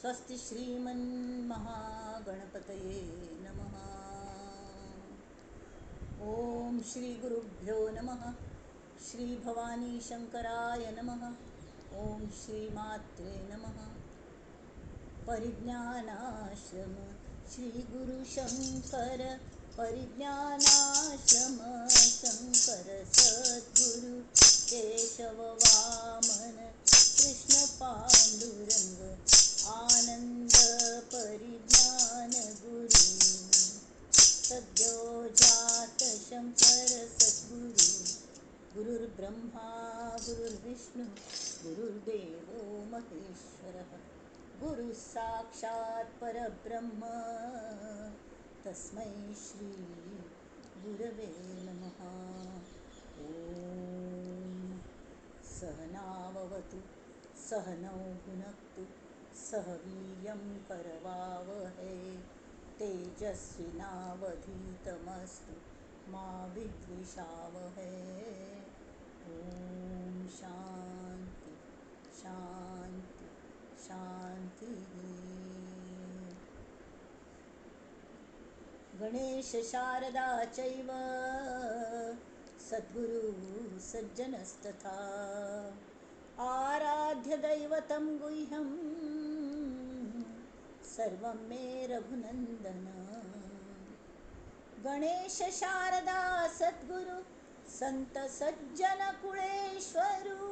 स्वस्ति श्रीमन्महागणपतये नमः। ॐ श्रीगुरुभ्यो नमः। श्रीभवानी शङ्कराय नमः। ॐ श्रीमात्रे नमः। परिज्ञानाश्रम श्रीगुरुशङ्कर परिज्ञानाश्रम शङ्कर सद्गुरु केशव वामन कृष्ण पाण्डुरङ्ग आनन्द परिज्ञान गुरु सद्यो जात शङ्कर सद्गुरु गुरुर्ब्रह्मा गुरुर्विष्णु गुरुर्देवो महेश्वरः गुरुः साक्षात् परब्रह्म तस्मै श्री गुरवे नमः। ॐ सहनाववतु सहनौ भुनक्तु सह वीर्यं करवावहै तेजस्विनावधीतमस्तु मा विद्विषावहै। ॐ शान्ति शान्ति शान्तिः। गणेश शारदा चैव सद्गुरु सज्जनस्तथा आराध्य दैवतं गुह्यं सर्वं मे रघुनन्दन। गणेश शारदा सद्गुरु संत सज्जन कुळेश्वरू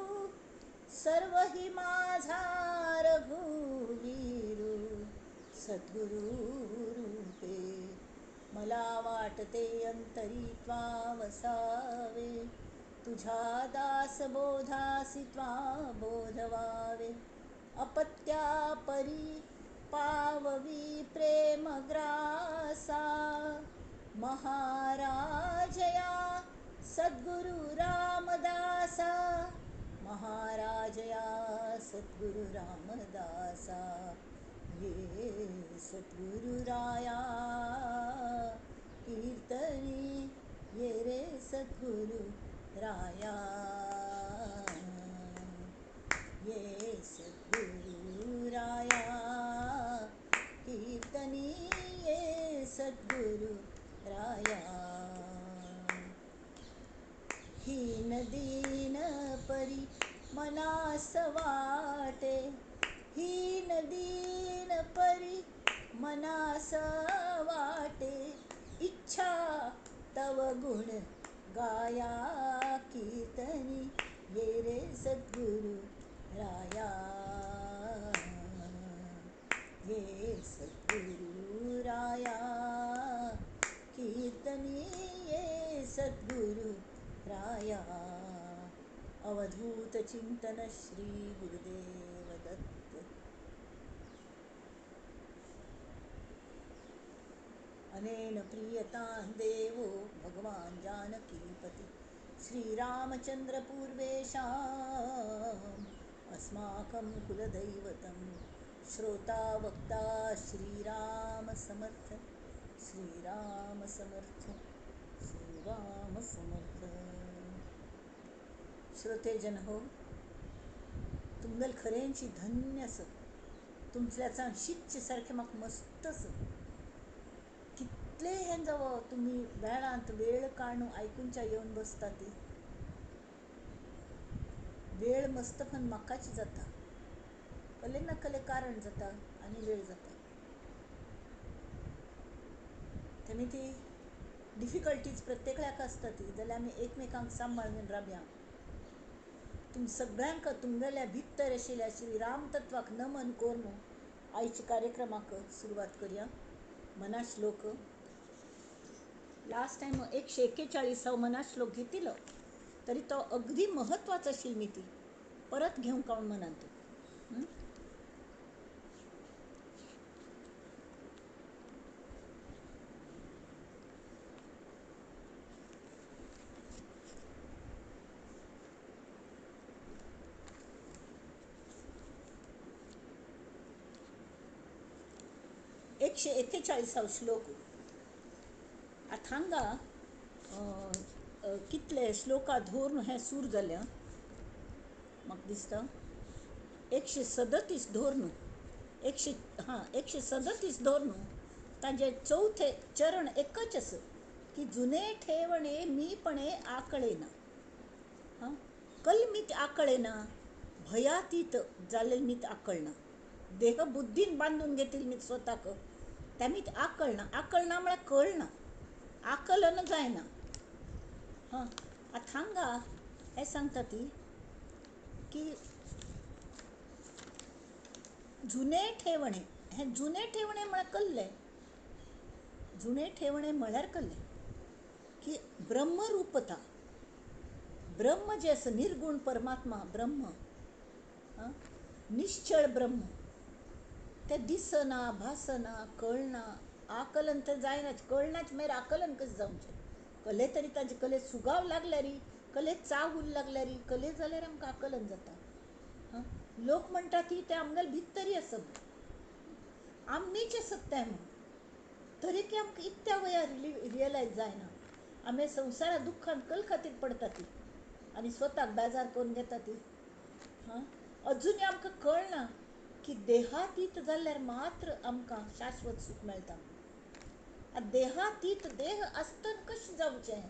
सर्व हि माझा रघुवीरू सद्गुरु रूपे मला वाटते अंतरी त्वा वसावे तुझा दास बोधासी त्वा बोधवावे अपत्या परी पाववी प्रेमग्रासा महाराजया सद्गुरु रामदासा महाराजया सद्गुरु रामदासा ये सद्गुरुराया कीर्तनी ये रे सद्गुरु राया ये सद्गुरु राया कीर्तनी ये सद्गुरु राया हीन दीन परी मनास वाटे हीन दीन परी मनास वाटे इच्छा तव गुण गाया कीर्तनी ये रे सद्गुरु राया ये सद्गुरु राया कीर्तनी ये सद्गुरु राया। अवधूत चिंतन श्री गुरुदेव दत्त। अनेन प्रीयतां देवो भगवान् जानकीपति श्रीरामचन्द्र पूर्वेषाम् अस्माकं कुलदैवतं श्रोता वक्ता श्रीराम समर्थ श्रीराम समर्थ श्रीराम समर्थ। श्रोतेजन हो, तुमगेल खरेंची धन्यस तुमच्याचा शिच्चे सारखे म्हाका मस्तस कितले हें जावो तुम्ही वेळांत वेळ काडून आयकुनच्या येवन बसता ती वेळ मस्तपण म्हाकाच जाता कले ना कले कारण जाता आनी वेळ जाता तेणी ती डिफिकल्टीज प्रत्येकाक आसता ती जाल्यार आमी एकमेकांक सांबाळून रावया। तुम सगळ्यांक तुमगेल्या भितर आशिल्ल्या श्री राम तत्वाक नमन करून आयच्या कार्यक्रमाक सुरवात करूया। मना श्लोक लास्ट टाइम 141 मना श्लोक घेतिलो तरी तो अगदी महत्वाचा आशिल्ली न्ही ती परत घेवंक कावण मनांत 141 श्लोक आतां हांगा कितले श्लोका धरून हें सूर जालें म्हाका दिसता 137 धरून एकशे 137 धोर न्हू ताजे चौथे चरण एकच असं की जुने ठेवणे मीपणे आकळेना. हां कल्मीत आकळेना, भयातीत जालेल मीत आकळना. देह बुद्धीन बांधून घेतील मी स्वतःक त्या मीत आकळना. आकळना म्हळ्यार कळना, आकलन जायना. हां आता हांगा हे सांगता ती की जुने ठेवणे, हे जुने ठेवणे म्हळ्यार कल्ले. जुने ठेवणे म्हळ्यार कल्ले की ब्रह्मरूपता, ब्रह्म जे असं निर्गुण परमात्मा ब्रह्म, हां निश्चळ ब्रह्म, ते दिसना भासना कळना. आकलन तर जायनाच, कळनाच मागीर आकलन कशें जावचें. कले तरी ताजे कले सुगाव लागल्यार, कले चाव उर लागल्यार, कले जाल्यार आमकां आकलन जाता. हां लोक म्हणटा ती ते आमगेले भितरी आसप, आमनीच आसप तें म्हूण. तरी की आमकां इत्या वयार रियलायज जायना. आमी संवसारा दुख्खान कल खातीर पडटा ती आनी स्वताक बेजार करून घेता ती. हां अजुनूय आमकां कळना की देहातीत जाल्यार मात्र आमकां शाश्वत सूख मेळटा. देहातीत देह आसतना कशें जावचें.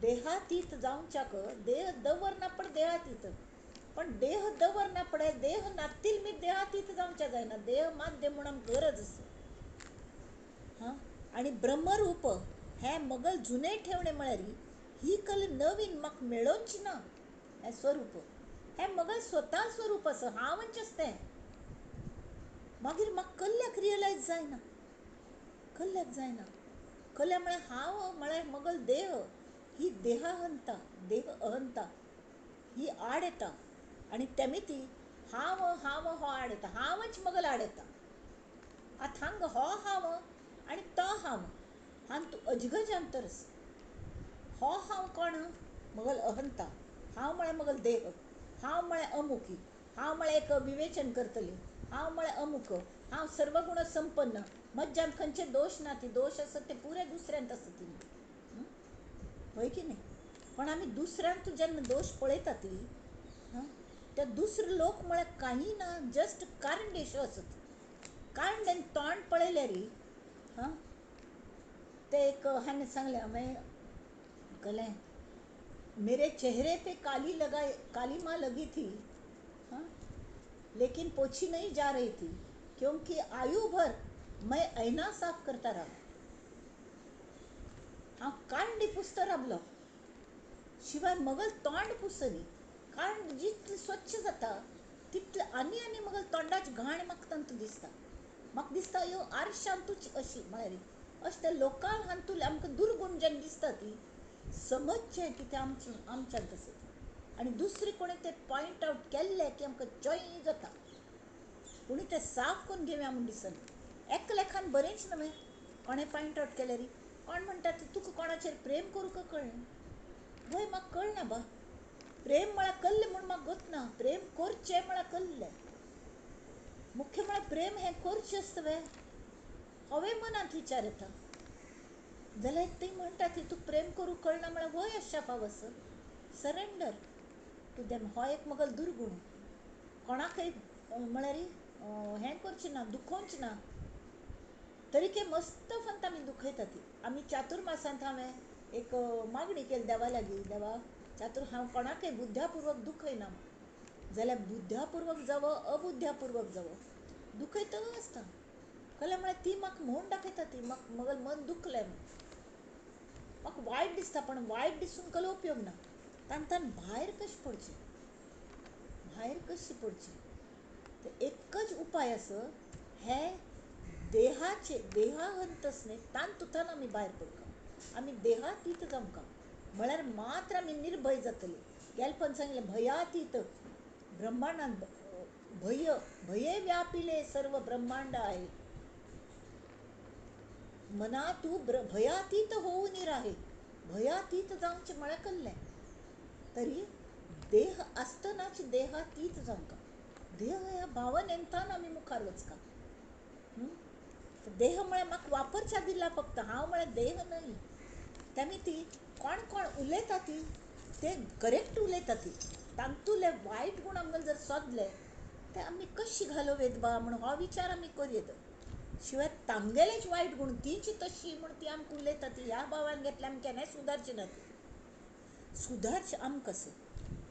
देहातीत जावच्याक देह दवरना पण देहातीत, पण देह दवरना पडे देह नातील मी देहातीत जावचें जायना. देह माध्य म्हणून आमकां गरज आसा. हां आणि ब्रह्मरूप हे मगल जुने ठेवणे म्हळ्यार ही कल नवीन म्हाका मेळोंची ना. हे स्वरूप हे मगल स्वता स्वरूप आसा, हांवच आसतें. मागीर म्हाका कल्ल्याक रियलायज जायना, कल्ल्याक जायना. कल्ल्या म्हळ्यार हांव म्हळ्यार मगल देह, ही देहाहंता, देह अहंता ही आड येता आनी तेमी ती हांव हांव हो आड येता. हांवच मगल आड येता. आतां हांगा हो हांव आनी तो हांव हांतू अजगज अंतर आसा. हो हांव कोण, मगल अहंता. हांव म्हळ्यार मगल देह, हांव म्हळ्यार अमुकी, हांव म्हळ्यार एक विवेचन करतली, हांव म्हळ्यार अमुक, हांव सर्वगुण संपन्न, मज्जान खंयचे दोष ना. ती दोष आसत ते पुरे दुसऱ्यांत आसा ती, होय की नाही. पण आमी दुसऱ्यांत जेन्ना दोष पळयता ती, हां ते दुसरे लोक म्हळ्यार काही ना, जस्ट कांडे अशें आसत. कांडेन तोंड पळयल्यार हां ते एक हांवें सांगलें हांवें कलें मेरे चेहरे पे काली माँ लगी थी, हाँ लेकिन पोछी नहीं जा रही थी क्योंकि आयु भर मैं ऐना साफ करता रहा. हाँ कांडी पुसता राबलो शिवाय मगल तोंड पुसनी. कांड जितलें स्वच्छ जाता तितलें आनी आनी मगल तोंडाची घाण म्हाका तांतू दिसता. म्हाका दिसता ह्यो आरशांतूच अशी म्हळ्यार अशें ते लोकां हांतूले आमकां दुर्गुण जेन्ना दिसता ती समजचें की ते आमच्यांत आसा. आनी दुसरे कोणी ते पॉयंट आवट केल्ले की आमकां चॉय जाता. कोणी ते साफ करून घेवया म्हूण दिसना. एका लेखान बरेंच न्हय कोणें पॉयंट आवट केल्यार. कोण म्हणटा तुका कोणाचेर प्रेम करूं का कळना. वय म्हाका कळना बा. प्रेम म्हळ्यार कल्लें म्हूण म्हाका गोतना. प्रेम करचें म्हळ्यार कल्लें. मुख्य म्हळ्यार प्रेम हें करचें आसता वे. हांवें मनांत विचार येता जाल्यार ती म्हणटा ती तुका प्रेम करूं कळना म्हळ्यार वय अशा फावस सरेंडर टू देम. हो एक मगल दुर्गुण. कोणाकय म्हळ्यार हें करचें ना, दुखोवचें ना. तरीके मस्त फंत आमी दुखयता ती. आमी चातुर्मासांत हांवें एक मागणी केली देवा लागीं, देवा हांव कोणाकय बुद्ध्यापूर्वक दुखयना जाल्यार बुद्ध्यापूर्वक जावो अबुद्ध्यापूर्वक जावो दुखयता आसता. कळ्ळें म्हळ्यार ती म्हाका म्हणून दाखयता ती म्हाका मगल मन दुखलें म्हूण. म्हाका वायट दिसता पण वायट दिसून कलो उपयोग ना. तांतान भायर कशें पडचें, भायर कशी पडची. ते एकच उपाय आसा हे देहाहंतस न्ही तांतूंतल्यान आमी भायर पडटा. आमी देहातीत जावंका म्हळ्यार मात्र आमी निर्भय जातली. गेलपण सांगलें भयातीत ब्रह्मांडांत भये व्यापिले सर्व ब्रह्मांड आहे. मना तू भयातीत होऊन राहे. भयातीत जावचें म्हळ्यार कल्लें. तरी देह आसतनाच देहातीत जावंका. देह ह्या भावनेंतान आमी मुखार वचका. देह म्हळ्यार म्हाका वापरच्या दिला फक्त. हांव म्हळ्यार देह न्हय. तेमी ती कोण कोण उलयता ती ते करेक्ट उलयता ती. तांतूले वायट गूण आमगेले जर सोदले ते आमी कशी घालोवेत बा म्हणून हो विचार आमी करयेत. शिवाय तांगेलेच वायट गुण तीच तशी म्हणून ती आमकां उलयता ती ह्या भावान घेतल्या आमी केन्नाय सुदारचे ना. सुदारचे आम कसं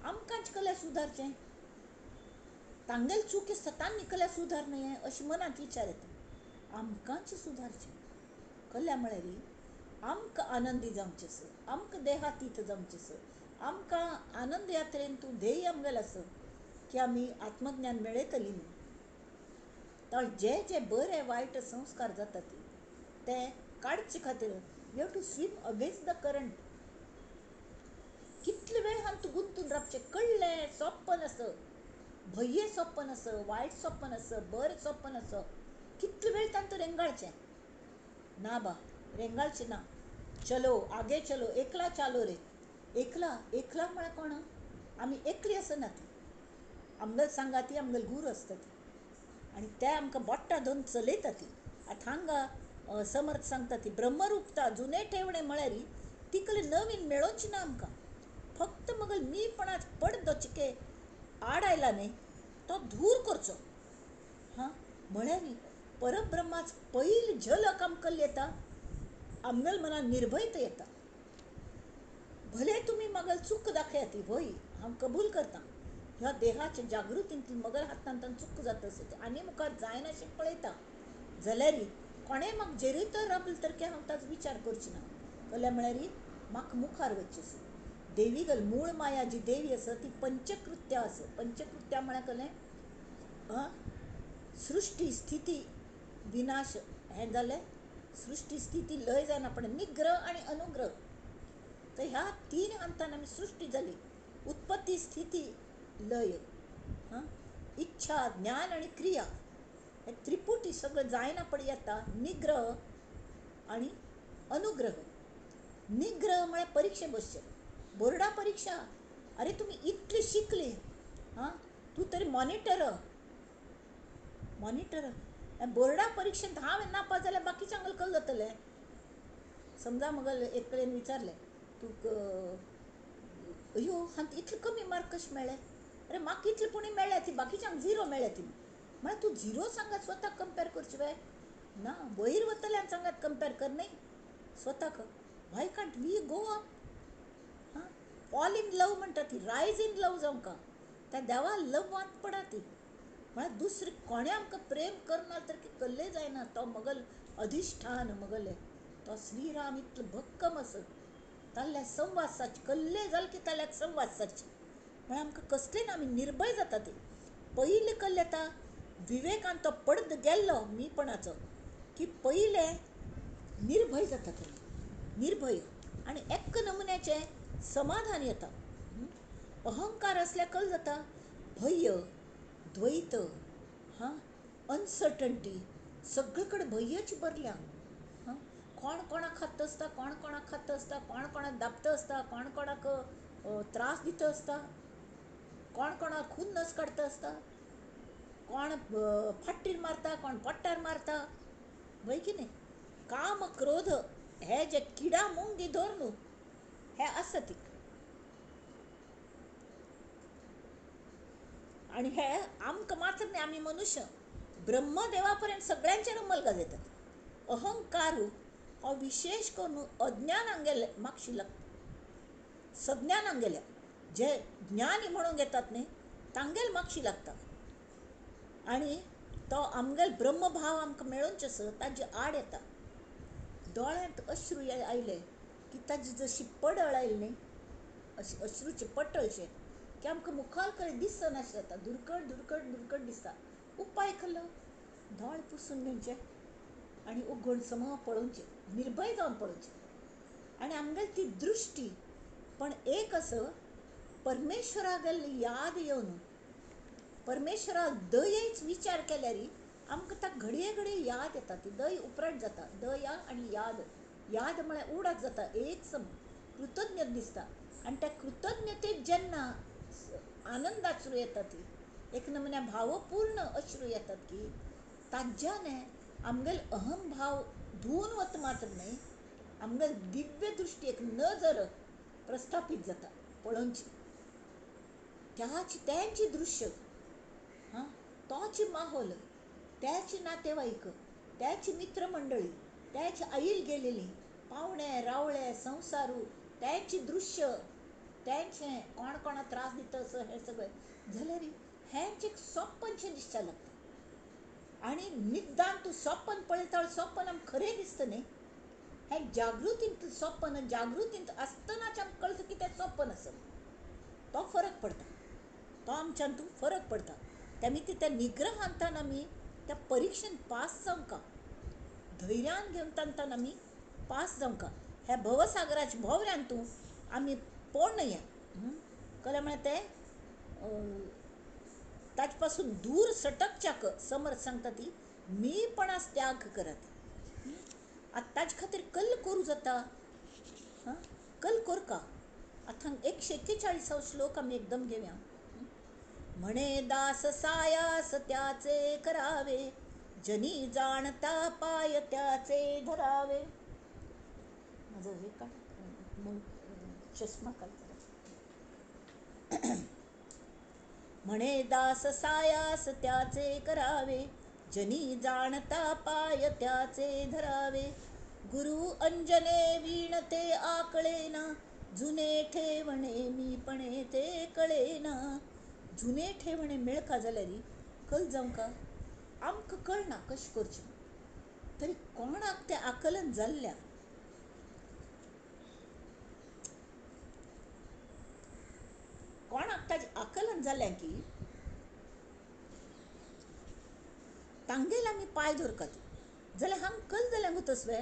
आमकांच कल्या सुदारचें. तांगेल चूक आसता तांणी कल्या सुदार नये अशें मनांत विचार येता. आमकांच सुदारचें कल्या म्हळ्यार आमकां आनंदी जावचें आसा, आमकां देहातीत जावचें आसा, आमकां आनंद यात्रेन तूं ध्येय आमगेलो आसा की आमी आत्मज्ञान मेळयतलीं न्हू. तर जे जे बरे वायट संस्कार जातात ते काडचे खातीर you have to swim against the current. कितले वेळ हांतू गुंतून रावचें कळ्ळें सोप्प नसो, भये सोप्प नसो, वायट सोप्प नसो, बरें सोप्प नसो. कितले वेळ तांतू रेंगाळचें ना बा, रेंगाळचें ना. चलो आगे चलो, एकला चालो रे. एकला एकला म्हळ्यार कोण आमी एकली आसनात. आमगेल सांगाती आमगेल गुरू आसता ती आनी ते आमकां बोट्टां धरून चलयता ती. आतां हांगा समर्थ सांगता ती ब्रह्मरूपता जुने ठेवणे म्हळ्यार ती कले नवीन मेळोवची ना आमकां. फक्त मगल मीपणाच पडदो चिके आड आयला न्ही तो दूर करचो. हां म्हळ्यार परब्रह्माच पयली झलक आमकां येता, आमगेल मनान निर्भयता येता. भले तुमी म्हागेल चूक दाखयात वय हांव कबूल करतां. ह्या देहाच्या जागृतींतली मगल हातांतल्यान चूक जाता आनी मुखार जायना अशें पळयता जाल्यार कोणें म्हाका जेरूय तर राबलो तर हांव ताचो विचार करची ना. कल्या म्हळ्यार म्हाका मुखार वचचें आसा. देवीगल मूळ माया जी देवी आसा ती पंचकृत्या आसा. पंचकृत्या म्हळ्यार कलें सृश्टी स्थिती विनाश हें जालें. सृश्टी स्थिती लय जायना पण निग्रह आनी अनुग्रह. तर ह्या तीन हांतान आमी सृश्टी जाली. उत्पत्ती स्थिती लय, इच्छा ज्ञान आनी क्रिया हे त्रिपुटी सगळं जायना पण येता निग्रह आनी अनुग्रह. निग्रह म्हळ्यार परिक्षे बसचें, बोर्डा परिक्षा. अरे तुमी इतली शिकली, तूं तरी मॉनिटर बोर्डा परिक्षेंत हांवें नापास जाल्यार बाकीच्यांक कल जातलें. समजा म्हाका एक कडेन विचारलें तुका अयो हांत इतले कमी मार्क कशे मेळ्ळे. अरे म्हाका इतले पुणी मेळ्ळे ती बाकीच्यांक 0 मेळ्ळे ती. म्हळ्यार तूं 0 सांगात स्वताक कंपेर करची वे ना. वयर वतल्यान सांगात कंपेर कर न्ही स्वताक. Why can't we go up. Fall in love म्हणटा ती, रायज इन लव जावंका. त्या देवा लवांत पडा ती. म्हळ्यार दुसरें कोणें आमकां प्रेम करना तर कसलें जायना. तो मगल अधिश्ठान मगलें तो श्रीराम इतलो भक्कम आसा. ताल्ल्या संवाद साची कसलें जालें की ताल्याक संवाद साची. म्हळ्यार आमकां कसलें ना आमी निर्भय जाता ती. पयलीं कल्लें येता विवेकान तो पडद गेल्लो मीपणाचो की पयलें निर्भय जाता तुमी. निर्भय आनी एक्क नमुन्याचें समाधान येता. अहंकार असल्या कल जाता भय, द्वैत, अनसर्टनटी. सगळे कडेन भयच भरल्या. कोण कोणाक खात आसता, कोण कोणाक खात आसता, कोण कोणाक दाबता आसता, कोण कोणाक त्रास दिता आसता, कोण कोणाक खून नस काडटा आसता, कोण फाटीर मारता, कोण पोट्टार मारता. वय की न्ही. काम क्रोध हे जे किडा मुंगी धर न्हू हे आसा ती. आनी हे आमकां मात्र न्ही आमी मनुष्य ब्रह्मदेवा पर्यंत सगळ्यांचेर अंमल गाजयतात. अहंकार हो विशेष करून अज्ञानांक गेले मागशी लागता. सज्ञानांक गेल्या जे ज्ञानी म्हणून घेतात न्ही तांगेल मागशी लागता. आनी तो आमगेल ब्रह्मभाव आमकां मेळोवचो आसा ताजे आड येता. दोळ्यांत अश्रू आयले की ताजी जशी पडळ आयली न्ही अशें अश्रूचे पट्टळशे की आमकां मुखार कडेन दिसना अशें जाता. धुरकट धुरकट धुरकट दिसता. उपाय केलो दोळ पुसून घेवचे आनी उगड सम पळोवचें, निर्भय जावन पळोवचें. आनी आमगेली ती दृश्टी पण एक असो परमेश्वरागेल याद येवन परमेश्वराक दयेच विचार केल्यार आमकां ता घडये घडये याद येता. ती दय उपराट जाता. दया आनी याद. याद म्हळ्यार उडाक जाता एक सम कृतज्ञ दिसता. आनी त्या कृतज्ञतेक जेन्ना आनंदाश्रू येता ती एक नमुन्या भावपूर्ण अश्रू येतात की ताज्यान आमगेल अहंभाव धुवन वता मात्र न्ही आमगेल दिव्य दृश्टी एक नजर प्रस्थापीत जाता पळोवची. त्यांची दृश्य तोची माहोल, त्याची नातेवाईक, त्याची मित्रमंडळी, त्याची आईल गेलेली, पाहुणे रावळे संसारू, त्याची दृश्य, त्यांचे कोण कोणा त्रास दिता असं हे सगळें जाल्यार हेंच एक सोप्पनशें दिसचें लागता. आनी निदान तूं सोप्पन पळयता सोप्पन आमकां खरें दिसता न्ही. हें जागृतींत सोप्पन, जागृतींत आसतनाच आमकां कळटा की तें सोप्पन आसा. तो फरक पडटा, तो आमच्यान तूं फरक पडटा. तेमी त्या निग्रहांतान आमी त्या परिक्षेन पास जावंका, धैर्यान घेवन तांतान आमी पास जावंका. ह्या भवसागराच्या भोंवऱ्यान तूं आमी पोण नया कळ्ळें म्हळ्यार तें ताजे पासून दूर सटकच्याक समर्थ सांगता ती मीपणास त्याग करात. आतां ताजे खातीर कल्ल करूं जाता. कल्ल कोरका. आतां 141 श्लोक आमी एकदम घेवया. म्हणे दास सायास त्याचे करावे, जनी जाणता पाय त्याचे धरावे. माझं हे काढ, मग चष्मा काढ. म्हणे दास सायास त्याचे करावे, जनी जाणता पाय त्याचे धरावे. गुरु अंजने वीणते आकळेना, जुने ठेवणे मीपणे ते कळेना. जुने ठेवणे मेळका जाल्यार कल जावंका. आमकां कळना कशें करचें, तरी कोणाक तें आकलन जाल्ल्या, कोणाक ताजें आकलन जाल्लें की तांगेल आमी पाय धरतात. जाल्यार हांगा कल जाल्यार गो तसवे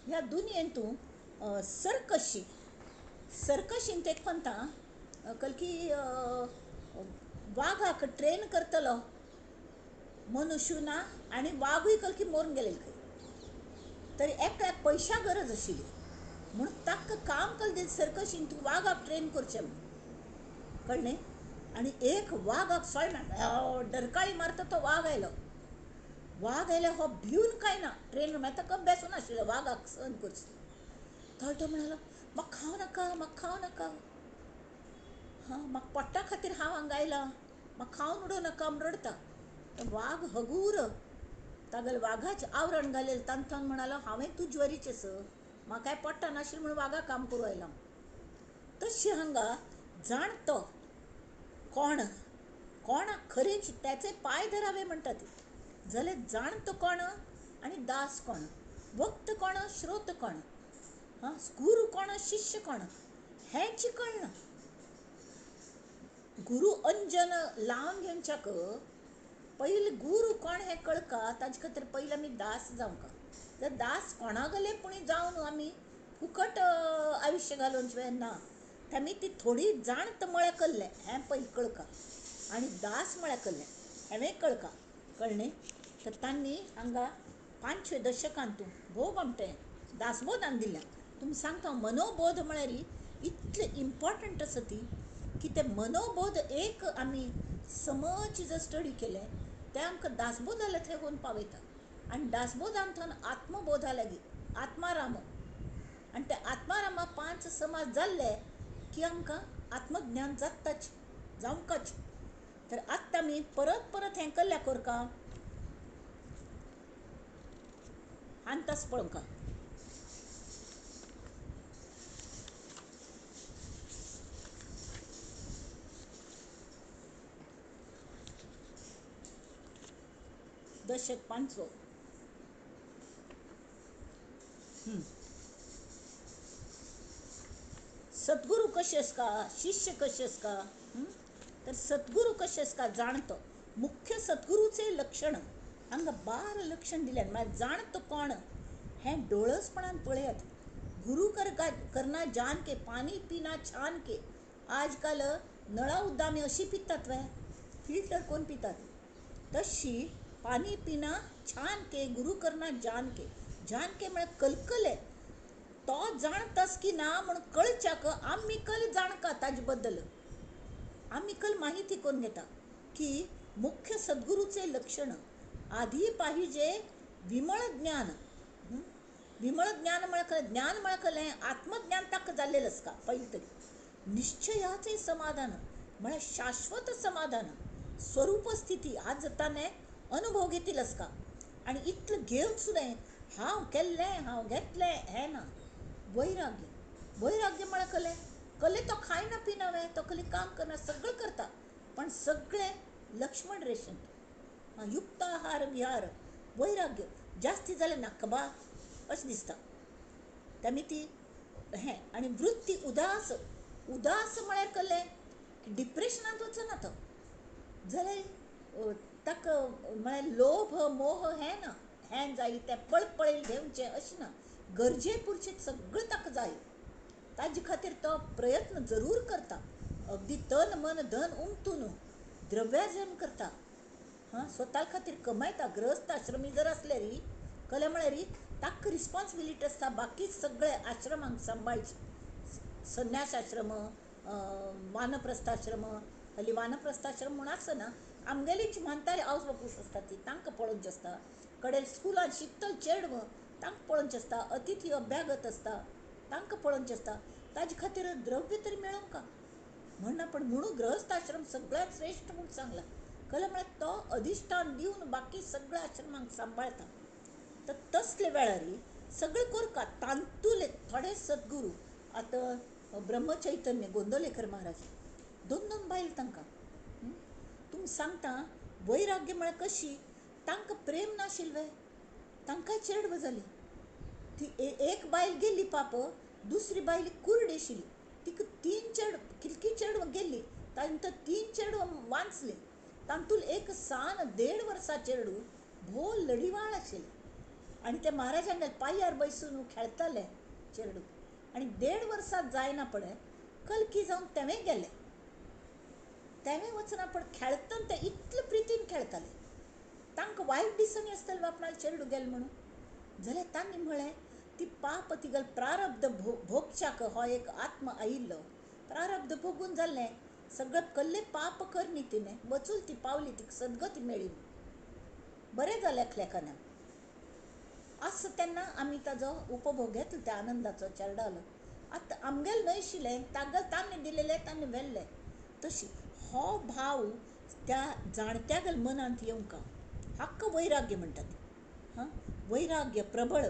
ह्या दुनयेंत तूं सर्कशींत एक म्हणटा कल की वाघाक ट्रेन करतलो मनुष्य ना, आनी वागूय कल की मरून गेले खंय. तरी एकल्याक पयशा गरज आशिल्ली म्हणून ताका काम कल दिलें सर्कशींत तूं वाघाक ट्रेन करचें म्हूण. कळ्ळें. आनी एक वाघाक सोळ्या डरकाळी मारता तो वाघ आयलो. वाघ आयले हो भिवन काय ना, ट्रेन मागीर ताका बेसून आशिल्लो वाघाक सहन करचें. तो म्हणलो म्हाका खावं नाका, म्हाका खावं नाका, म्हाका पोट्टा खातीर हांव हांगा आयलां, म्हाका खावन उडोव नाका म्हूण रडता. वाघ हगूर तागेले वाघाचें आवरण घालेलें तांतान म्हणलो हांवें तुज्वरीचें स, म्हाका काय पोट्टा नाशिल्लें म्हणून वाघाक काम करूं आयलां. तशें हांगा जाणतो कोण, कोणाक खरेंच त्याचे पाय धरावे म्हणटा ती. जाल्यार जाणतो कोण आनी दास कोण, भक्त कोण श्रोत कोण, गुरू कोण शिष्य कोण हेंच कळना. गुरू अंजन लावन घेवच्याक पयलीं गुरू कोण हें कळका. ताजे खातीर पयलीं आमी दास जावंका. जर दास कोणागले पुणी जावन आमी फुकट आयुश्य घालोवचें ना. तेमी ती थोडी जाणत म्हळ्यार कल्लें हें पयलीं कळका, आनी दास म्हळ्यार कल्लें हेंवूय कळका. कळ्ळें. तर तांणी हांगा 5व्या दशकांत तूं भोव आमटें दासबोधान दिल्या. तुमी सांगता मनोबोध म्हळ्यार इतलें इम्पॉर्टंट आसा ती की ते मनोबोध एक आमी समज जर स्टडी केलें तें आमकां दासबोधा थंय व्हरून पावयता. आनी दासबोधांतल्यान आत्मबोधा लागीं आत्माराम, आनी ते आत्मारामा 5 समाज जाल्ले की आमकां आत्मज्ञान जाताच जावंकाच. तर आत्तां आमी परत परत हें कल्ल्या कोरका आंतास पळोवंका. दशक 5. सद्गुरू कशें आसका, शिष्य कशें आसका. तर सद्गुरू कशें आसका जाणतो. मुख्य सद्गुरूचे लक्षण हांगा 12 लक्षण दिल्यात. म्हळ्यार जाणतो कोण हें डोळसपणान पळयात. गुरु करना जान के, पानी पीना छान के. आजकाल नळा उदक आमी अशी पितात वय, फिल्टर करून पितात. तशी पानी पिना छान के, गुरु करना जान के. जान के म्हळ्यार कलकले. तो जाणतास की ना म्हणून कळच्याक आमी कल जाणका ताजे बद्दल आमी कल माहिती करून घेता. की मुख्य सद्गुरूचे लक्षण आधी पाहिजे विमळ ज्ञान. विमळ ज्ञान म्हळ्यार ज्ञान म्हळ्यार आत्मज्ञान ताका जाल्लेलं आसका पयलीं तरी. निश्चयाचे समाधान म्हळ्यार शाश्वत समाधान. स्वरूप स्थिती आज जाताने अनुभव घेतीलच का. आणि इतलं घेऊन सुद्धा हांव केल्लें हांव घेतलें हें ना. वैराग्य वैराग्य म्हळ्यार कले तो खायना पिनावे तो कली काम करना सगळं करता पण सगळे लक्ष्मण रेशन युक्ताहार विहार वैराग्य जास्ती जालें नाका बा अशें दिसता. त्यामी ती हें आनी वृत्ती उदास उदास म्हळ्यार कल्लें डिप्रेशनांत वचना तो जाल्यार ताका म्हळ्यार लोभ मोह हें ना हें जाय तें पळपळेल घेवचें अशें ना. गरजे पुरचें सगळें ताका जाय ताजे खातीर तो प्रयत्न जरूर करता अगदी तन मन धन उमटून द्रव्यार्जन करता. स्वता खातीर कमायता. ग्रस्त आश्रमी जर असले री कले म्हळ्यार री ताका रिस्पॉन्सिबिलिटी आसता बाकी सगळे आश्रमांक सांबाळचे. संन्यास आश्रम वानप्रस्थाश्रम हल्ली वानप्रस्थाश्रम म्हूण आसना आमगेलींची म्हानतारी आवज बापूस आसता ती तांकां पळोवचें आसता. कडेन स्कुलान शिकतल चेडवां तांकां पळोवचें आसता. अतिथी अभ्यागत आसता तांकां पळोवचें आसता. ताजे खातीर द्रव्य तरी मेळोंका म्हणना पण म्हणून गृहस्थ आश्रम सगळ्यांत श्रेश्ठ म्हूण सांगला. कळ्ळें म्हळ्यार तो अधिश्ठान दिवन बाकी सगळ्या आश्रमांक सांबाळता. तर तसले वेळार सगळें कोरका तांतुले थोडे सद्गुरू आतां ब्रह्मचैतन्य गोंदवलेकर महाराज 2 बायल तांकां तुमी सांगता वैराग्य म्हळ्यार कशी तांकां प्रेम नाशिल्लें तांकांय चेडवां जाली. ती एक बायल गेली पाप दुसरी बायल कुर्ड आशिल्ली तिका 3 कितकी चेडवां गेल्ली तांकां 3 चेडवां वांचली. तांतूल एक 1.5 वर्सां चेडूं भोव लडिवाळ आशिल्लें आनी ते महाराजांगेर पांयार बसून खेळटाले चेडूं आनी 1.5 वर्सां जायना पळय कलकी जावन तेवें गेलें. तेवें वचना पण खेळतना ते इतले प्रितीन खेळटाले तांकां वायट दिसनी आसतलें बापणालें चेडूं गेलें म्हणून. जाल्यार तांणी म्हळें ती पाप तिगल प्रारब्ध भोगच्याक हो एक आत्मा आयिल्लो प्रारब्ध भोगून जाल्लें सगळें कसले पाप करनी तिणें वचून ती पावली तिका सद्गती मेळ्ळी बरें जालें एकल्याकान. असं तेन्ना आमी ताजो उपभोग घेतलो त्या आनंदाचो चेरडालो. आतां आमगेलें न्हयशिल्लें तांणी दिलेलें तांणी व्हेल्लें तशी हो भाव त्या जाणट्यागेल मनांत येवंका हाक्क वैराग्य म्हणटात. वैराग्य प्रबळ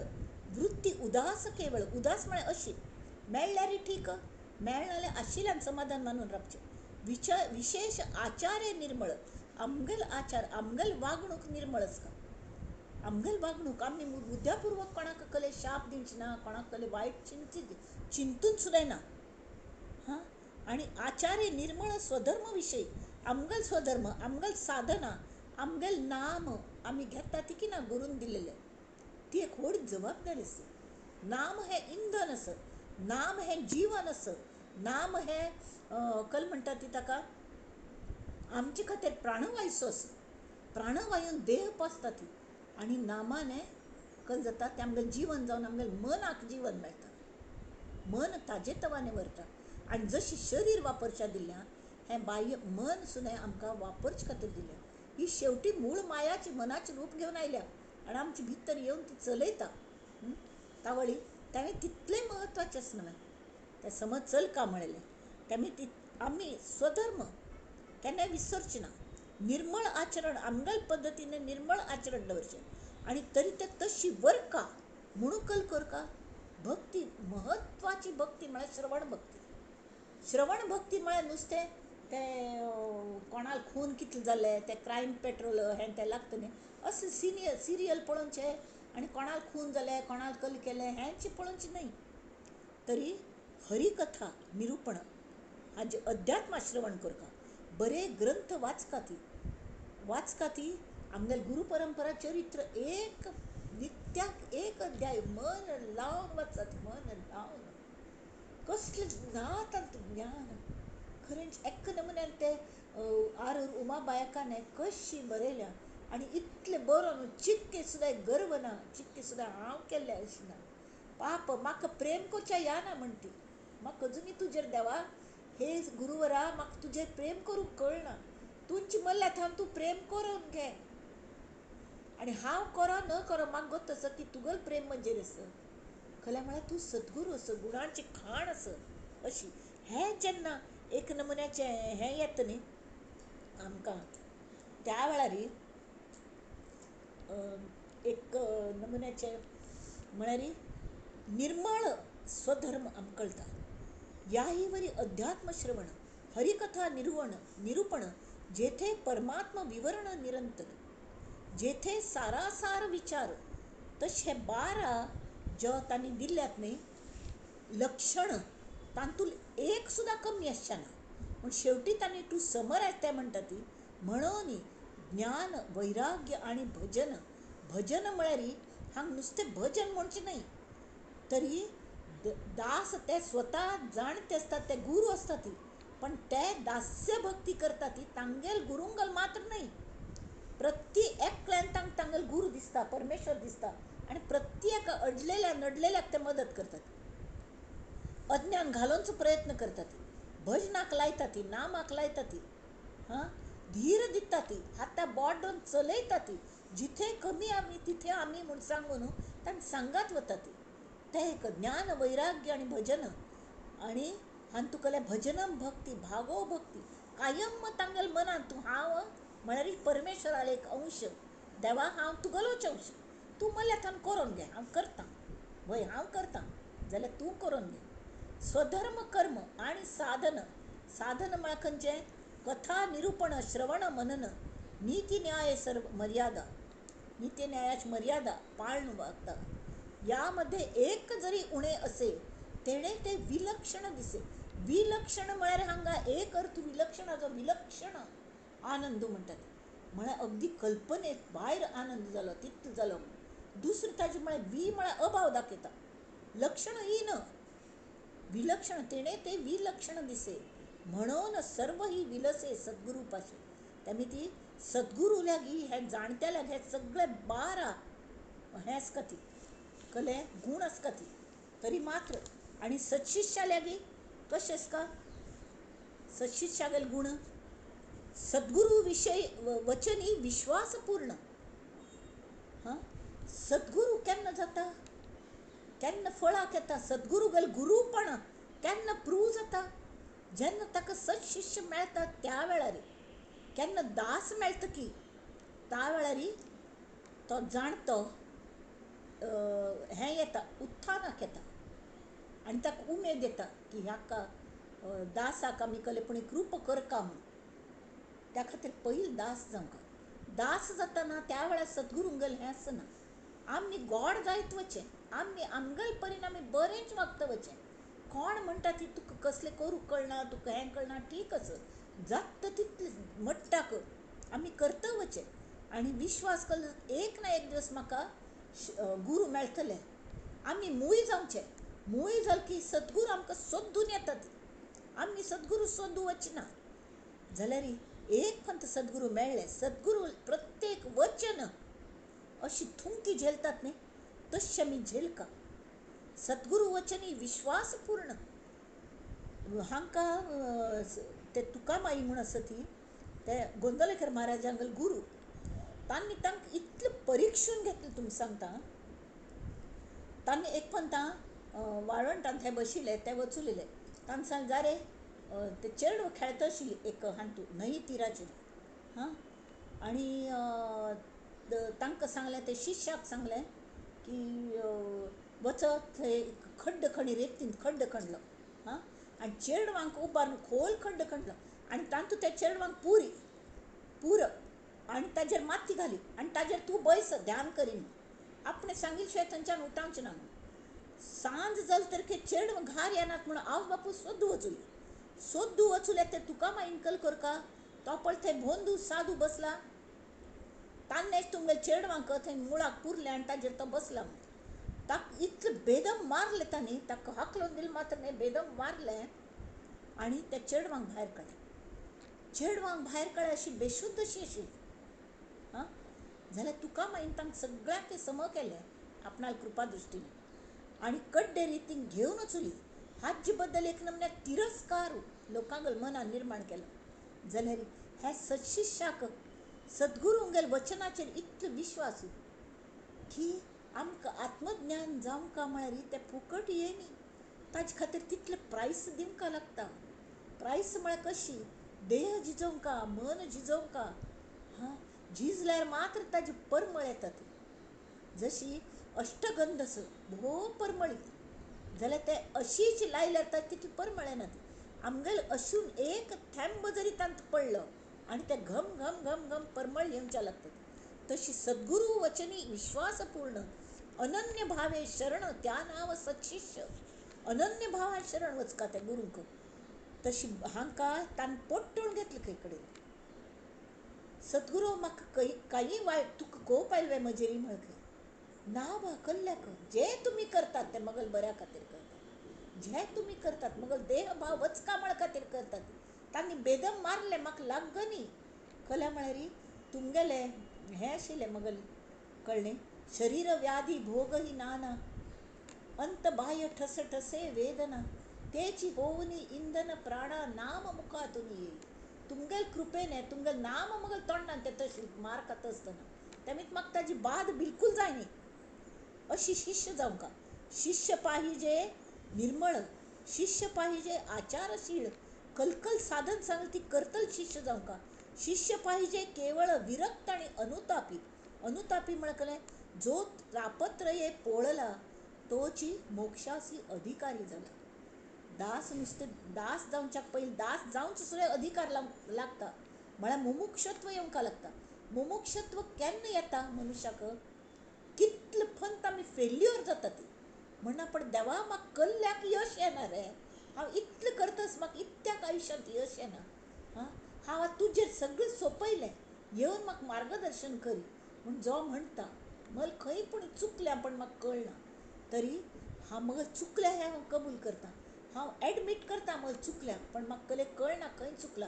वृत्ती उदास केवळ उदास म्हळ्यार अशी मेळ्ळ्यार ठीक मेळना जाल्यार आशिल्ल्यान समाधान मानून रावचें. विशेष आचार्य निर्मळ आमगेल आचार आमगेल वागणूक निर्मळ आसता. आमगेल वागणूक आमी बुद्ध्यापूर्वक कोणाक कले शाप दिवची ना कोणाक कले वायट चिंतून सुद्दां ना. आनी आचार्य निर्मळ स्वधर्म विशयी आमगेल स्वधर्म आमगेल साधना आमगेल नाम आमी घेता ती की ना गुरून दिलेले ती एक व्हड जबाबदारी आसा. नाम हें इंधन आसा नाम हें जीवन आसा नाम हें कल म्हणटा ती ताका आमचे खातीर प्राणवायूचो आसा. प्राणवायून देह पोसता ती आनी नामाने कल जाता तें आमगेलें जीवन जावन आमगेल्या मनाक जीवन मेळटा. मन ताजे तवाने व्हरता आनी जशी शरीर वापरचें दिल्ल्या हें बाह्य मन सुद्दां आमकां वापरचे खातीर दिलें. ही शेवटी मूळ मायाची मनाची रूप घेवन आयल्या आनी आमचे भितर येवन ती चलयता. तावळी ताणें तितलें म्हत्वाचें आसना तें समज चलका म्हळेलें तेमी ती आमी स्वधर्म केन्नाय विसरचे ना. निर्मळ आचरण आमगेल पद्दतीन निर्मळ आचरण दवरचें आनी तरी तें तशी वरका म्हणून कल करका. भक्ती महत्वाची भक्ती म्हळ्यार श्रवण भक्ती. श्रवण भक्ती म्हळ्यार नुस्तें तें कोणाल खून कितले जाल्ले तें क्रायम पेट्रोल हें तें लागता न्ही असले सिरियल पळोवचें आनी कोणाल खून जालें कोणाल कल केलें हेंचें पळोवचें न्हय. तरी हरिकथा निरूपण हाजे अध्यात्म श्रवण करता. बरे ग्रंथ वाचका ती आमगेल गुरू परंपरा चरित्र एक नित्याक एक अध्याय मन लावन वाचता मन लावन कसलें नातांत ज्ञान खरेंच एक नमुन्यान तें आरूर उमाबायकान कशी बरयल्या आनी इतलें बरोवन चिक्के सुद्दां गर्व ना चिक्के सुद्दां हांव केल्लें अशें ना. पाप म्हाका प्रेम करचें याना म्हणटी म्हाका अजुनी तुजेर देवा हे गुरुवरा म्हाका तुजेर प्रेम करूंक कळना तुमची मल्ल्यात हांव तूं प्रेम करून घे आनी हांव करो न करो म्हाका गोत आसा की तुगेल प्रेम म्हजेर आसा. खरें म्हळ्यार तूं सद्गुरू आसा गुणांची खाण आसा अशी हें जेन्ना एक नमुन्याचें हें येता न्ही आमकां त्या वेळार एक नमुन्याचे म्हळ्यार निर्मळ स्वधर्म आमकां कळटा. याही वरी अध्यात्म श्रवण हरिकथा निरूपण जेथे परमात्मा विवरण निरंतर, जेथे सारासार विचार तसे 12 जो तांणी दिल्यात न्ही लक्षण, तांतूल एक सुद्धा कमी आसचेना. पण शेवटी तांणी टू समरायज ते म्हणटा ती म्हणून ज्ञान वैराग्य आणि भजन. भजन म्हळ्यार हांगा नुसतें भजन म्हणचें न्ही, तरी दास ते स्वता जाणते असतात, ते गुरू असतात ती, पण ते दास्य भक्ती करतात ती तांगेल गुरुंगल मात्र नाही. एकल्यान तांगेल गुरू दिसता, परमेश्वर दिसता, आणि प्रत्येक अडलेल्या नडलेल्याक ते मदत करतात, अज्ञान घालोवचो प्रयत्न करतात ती, भजनाक लायता ती, नामाक लायता ती, धीर दिता ती, हाता बोट दोन चलयता ती, जिथे कमी आमी तिथे आमी म्हूण सांगून तांकां सांगात वता ती. ते एक ज्ञान वैराग्य आणि भजन. आणि हांगा तुका भजनम भक्ती भागो भक्ती कायम तांगेल मनान तूं हांव म्हळ्यार परमेश्वराले एक अंश, देवा हांव तुगेलोच अंश, तूं म्हणल्यार थान करून घे, हांव करतां, भय हांव करतां जाल्यार तूं करून घे. स्वधर्म कर्म आणि साधन. साधन म्हळ्यार खंयचें? कथा निरूपण श्रवण मनन नीती न्याय सर्व मर्यादा. नीती न्यायाची मर्यादा पाळून वागता. यामध्ये एक जरी उणे असे तेणे ते विलक्षण दिसे. विलक्षण म्हळ्यार हांगा एक अर्थ विलक्षणाचो विलक्षण आनंद म्हणटात, म्हळ्यार अगदी कल्पनेत भायर आनंद जालो तितलो जालो. दुसरें ताजे म्हळ्यार म्हळ्यार अभाव दाखयता, लक्षण हीन, विलक्षण तेणे ते विलक्षण दिसे म्हणून सर्व ही विलसे सद्गुरू पाशी. त्यामुळे ती सद्गुरू लागी हे जाणत्या लागी हे सगळे 12 हे आसता ती कले गुण आसता ती, तरी मात्र. आणि सत्शिष्या लागी कशें आसता? सत्शिष्यागेल गुण सद्गुरू विषय वचनी विश्वासपूर्ण. सद्गुरू केन्ना जाता? केन्ना फळाक येता? सद्गुरूगेल गुरूपण केन्ना प्रूव जाता? जेन्ना ताका सत्शिष्य मेळटा त्या वेळार. केन्ना दास मेळटा की त्या वेळार तो जाणतो हें येता, उत्थानाक येता, आनी ताका उमेद येता की ह्याका दासाक आमी कलेपणी कृप करका म्हूण. त्या खातीर पयलीं दास जावंक. दास जातना त्या वेळार सद्गुरूंगेल हें आसना, आमी गोड जायत वचें, आमी आमगेल परीन आमी बरेंच वागता वचें. कोण म्हणटा ती तुका कसलें करूंक कळना, तुका हें कळना, ठीक आसा, जाता तितलें मट्टाक आमी करता वचें. आनी विश्वास केलो एक ना एक दिवस म्हाका गुरू मेळटले, आमी मूय जावचें. मूय जालें की सद्गुरू आमकां सोदून येतात. आमी सद्गुरू सोदूं वचना जाल्यार एक पंत सद्गुरू मेळ्ळे. सद्गुरू प्रत्येक वचन अशी थुंकी झेलतात न्ही, तशी आमी झेलका. सद्गुरू वचनी विश्वासपूर्ण. हांकां ते तुकामाई म्हूण आसा ती, ते गोंदवलेकर महाराजांगेल गुरू, तांणी तांकां इतलें परिक्षून घेतलें तुमकां सांगता. तांणी एक पंता वाळवंटान थंय बशिल्ले, ते वचूलेले, तांकां सांग जा रे, ते चेडूं खेळता आशिल्ली एक हांतू न्हंये तिराचेर. आनी तांकां सांगलें, ते शिश्याक सांगलें की वचत थंय खड्ड खणी, रेतीन खड्ड खणलो, आनी चेडवांक उबारून खोल खड्ड खणलो, आनी तांतूं त्या चेडवांक पूर आनी ताजेर माती घाली, आनी ताजेर तूं बैस ध्यान करीन. आपणें सांगिल्ले शिवाय थंयच्यान उठावचें ना. सांज जाल तर चेडवां घार येनात म्हणून आवय बापूय सोदूं वचूले. ते तुकामाईन कल करका तो पळ थंय भोंदू साधू बसला, तान्नेच तुमगेल चेडवांक थंय मुळाक पुरलें आनी ताजेर तो बसला. ताका इतलें बेदम मारलें तांणी, ताका हाकलून दिलें मात्र न्ही, बेदम मारलें आनी त्या चेडवांक भायर काडलें. चेडवांक भायर काडलें अशी बेशुद्ध अशी आशिल्ली. जाल्यार तुकामाईन तांकां सगळ्यांक सम केलें आपणाल कृपा दृश्टीन, आनी कड्डे रितीन घेवन वचूली. हाजे बद्दल एक नमन्याक तिरस्कार लोकांगेल मनान निर्माण केलो. जाल्यार ह्या सत्शिश्याक सद्गुरूंगेल वचनाचेर इतलो विश्वास की आमकां आत्मज्ञान जावंका म्हळ्यार तें फुकट येयनी, ताजे खातीर तितलें प्रायस दिवंक लागता. प्रायस म्हळ्यार कशी? देह झिजोवंका, मन झिजोवंका, हां झिजल्यार मात्र ताजी परमळ येता ती जशी अष्टगंधस भो परमळी जाल्यार ते अशीच लायल्यार तितली परमळ येना ती आमगेल अशून एक थेंब जरी तांत पडलो आणि ते घम घम घम घम परमळ येवच्या लागतात तशी सद्गुरू वचनी विश्वासपूर्ण अनन्य भावे शरण त्या नाव सत्शिष्य अनन्य भावान शरण वचका त्या गुरूंक तशी हांकां तान पोट्टून घेतले खंय कडेन सद्गुरू म्हाका काही वायट तुका कोप आयले म्हजेरी म्हळके ना बा कल्ल्याक जे तुम्ही करतात ते मगल बऱ्या खातीर करतात जे तुम्ही करतात मगल देह भाव वचका म्हळ खातीर करतात तांणी बेदम मारले म्हाका लागनी कल्या म्हळ्यार तुमगेले हें आशिल्लें मगल कळ्ळें शरीर व्याधी भोग ही नाना अंत बाह्य ठस ठसे वेदना तेची होवनी इंधन प्राणा नाम मुखातून येई तुमगेल कृपेने तुमगेल नाम मगल तोंडान ते तशी मार खात आसतना तेमीत म्हाका ताजी बाद बिलकुल जायनी अशी शिष्य जावंका शिष्य पाहिजे निर्मळ शिष्य पाहिजे आचारशील कलकल साधन सांगती करतल शिष्य जावंका शिष्य पाहिजे केवळ विरक्त आणि अनुतापी अनुतापी म्हणकले जो तापत्रये पोळला तोची मोक्षासी अधिकारी जाला दास नुसते दास जावच्या पयलीं दास जावंच सुद्दां अधिकार लागता म्हळ्यार मुमुक्षत्व येवंका लागता मुमुक्षत्व केन्ना येता मनुश्याक कितले फंत आमी फेल्युअर जाता ती म्हणना पण देवा म्हाका कल्ल्याक यश येना रे हांव इतलें करतस म्हाका इतक्याक आयुश्यांत यश येना हांव तुजेर सगळें सोंपयलें येवन म्हाका मार्गदर्शन करी म्हूण जो म्हणटा मल खंय पूण चुकलें पण म्हाका कळना तरी हांव मग चुकलें हें हांव कबूल करता हांव एडमीट करता मग चुकल्या पण म्हाका कळना खंय चुकला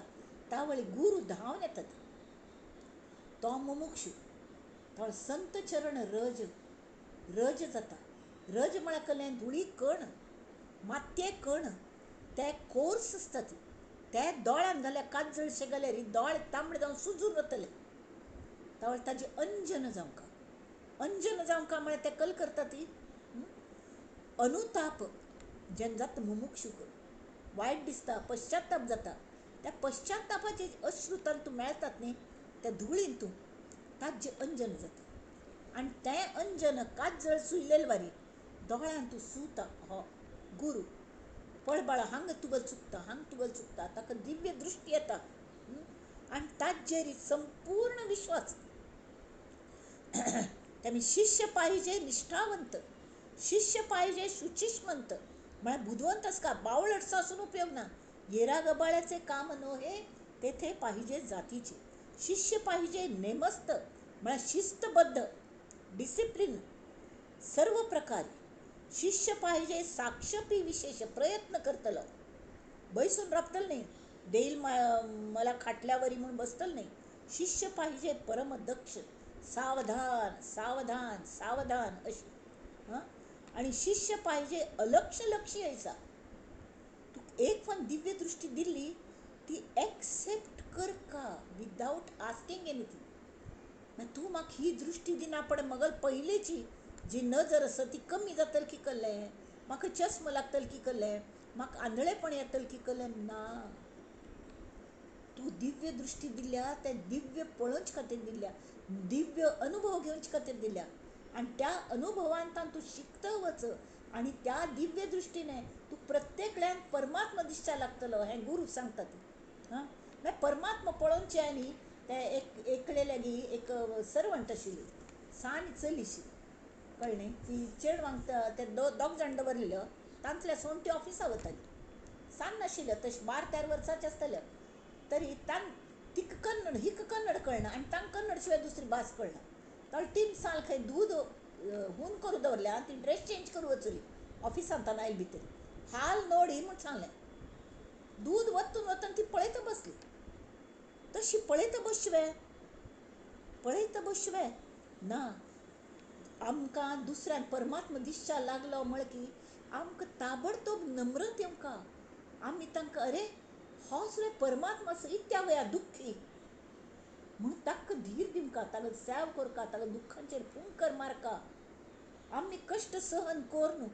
तावळी गुरू धांवन येता तो मुमुक्षू तो संत चरण रज रज जाता रज म्हळ्यार धुळी कण मातये कण ते कोर्स आसता ती ते दोळ्यान जाल्यार काजळशे जाल्यार दोळे तांबडे जावन सुजून वतले तावळ ताजी अंजन जावंका म्हळ्यार ते कल करता ती अनुताप जेन्ना जाता मुमुक्षूक वायट दिसता पश्चाताप जाता त्या पश्चातापाचे अश्रू तंतू मेळटात न्ही त्या धुळीन तूं ताजे अंजन जाता आनी तें अंजन काजळ सुयलेले वारी दोळ्यान तूं सुता हो गुरू पळ बाळा हांगा तुगेल चुकता ताका दिव्य दृश्टी येता आनी ताजेर संपूर्ण विश्वास तेमी शिष्य पाहिजे निष्ठावंत शिष्य पाहिजे शुचिष्मंत म्हळ्यार बुधवंत आसका बावळट आसून उपयोग ना येरा गबाळ्याचे काम नोहे तेथे पाहिजे जातीचे शिष्य पाहिजे नेमस्त म्हळ्यार शिस्तबद्ध डिसिप्लिन सर्व प्रकारे शिष्य पाहिजे साक्षपी विशेष प्रयत्न करतलो बैसून राबतल नाही देईल मला खाटल्यावरी म्हणून बसतल नाही शिष्य पाहिजे परमदक्ष सावधान सावधान सावधान अशी आणि शिष्य पाहिजे अलक्ष लक्ष्य यायचा तू एक पण दिव्य दृष्टी दिली ती एक्सेप्ट कर का विदाउट आस्किंग एनिथिंग तू म्हाका ही दृष्टी दिना पण मगल पयलीची जी नजर आसा ती कमी जातल की कल्लें म्हाका चस्म लागतल की कल्लें म्हाका आंधळेपण येतल की कल्लें ना तू दिव्य दृष्टी दिल्या ते दिव्य पळोवचे खातीर दिल्या दिव्य अनुभव घेवचे खातीर दिल्या आणि त्या अनुभवांतल्यान तू शिकत वच आणि त्या दिव्य दृष्टीने तू प्रत्येक वेळान परमात्मा दिसचा लागतलो हें गुरू सांगता ती मागीर परमात्मा पळोवचे आनी ते एकले लागी एक सर्वंट आशिल्ली साण चलीशी कळ्ळें ती चेडवांक ते दोग जाण दवरलेलो तांतल्या सोन ती ऑफिसा वताली सान नाशिल्लो तशें 12-13 वर्सांचें आसतलें तरी तान तिका कन्नड हिका कन्नड कळना आनी तांकां कन्नड शिवाय दुसरी भास कळना ताळ 3 साल खंय दूद हून करून दवरलें आनी ती ड्रेस चेंज करून वचली ऑफिसांत आयली भितर हाल नोडी म्हूण सांगलें दूद वतून वतून ती पळयता बसली तशी पळयता बसवे ना आमकां दुसऱ्यान परमात्मा दिसचा लागलो म्हळ की आमकां ताबडतोब नम्रत येवंका आमी तांकां अरे हो सुद्दां परमात्मा इत्या वया दुख्खी म्हणून ताका धीर दिवंका ताका सेव करका ताका दुख्खांचेर फुंकर मारका आमी कश्ट सहन कोर न्हू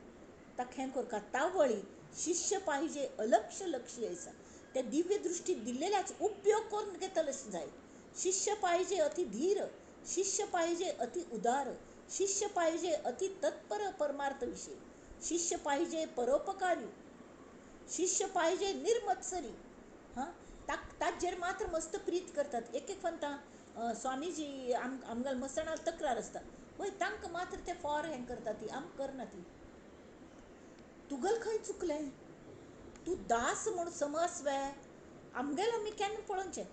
ताका हें करका तावळी शिष्य पाहिजे अलक्ष लक्ष यायचा त्या दिव्य दृष्टी दिलेल्याच उपयोग करून घेतल अशें जाय शिष्य पाहिजे अति धीर, शिष्य पाहिजे अति उदार, शिष्य पाहिजे अति तत्पर परमार्थ विषय, शिष्य पाहिजे परोपकारी, शिष्य पाहिजे निर्मत्सरी. हां, ताजेर मात्र मस्त प्रीत करतात. एक एक म्हणता स्वामीजी आमगाल मसणाल तक्रार असता वय तांक मात्र ते फॉर हें करता ती आम करना ती. तुगल खंय चुकलें? तू दास म्हूण समजवे. आमगेल आमी केन्ना पळोवचें,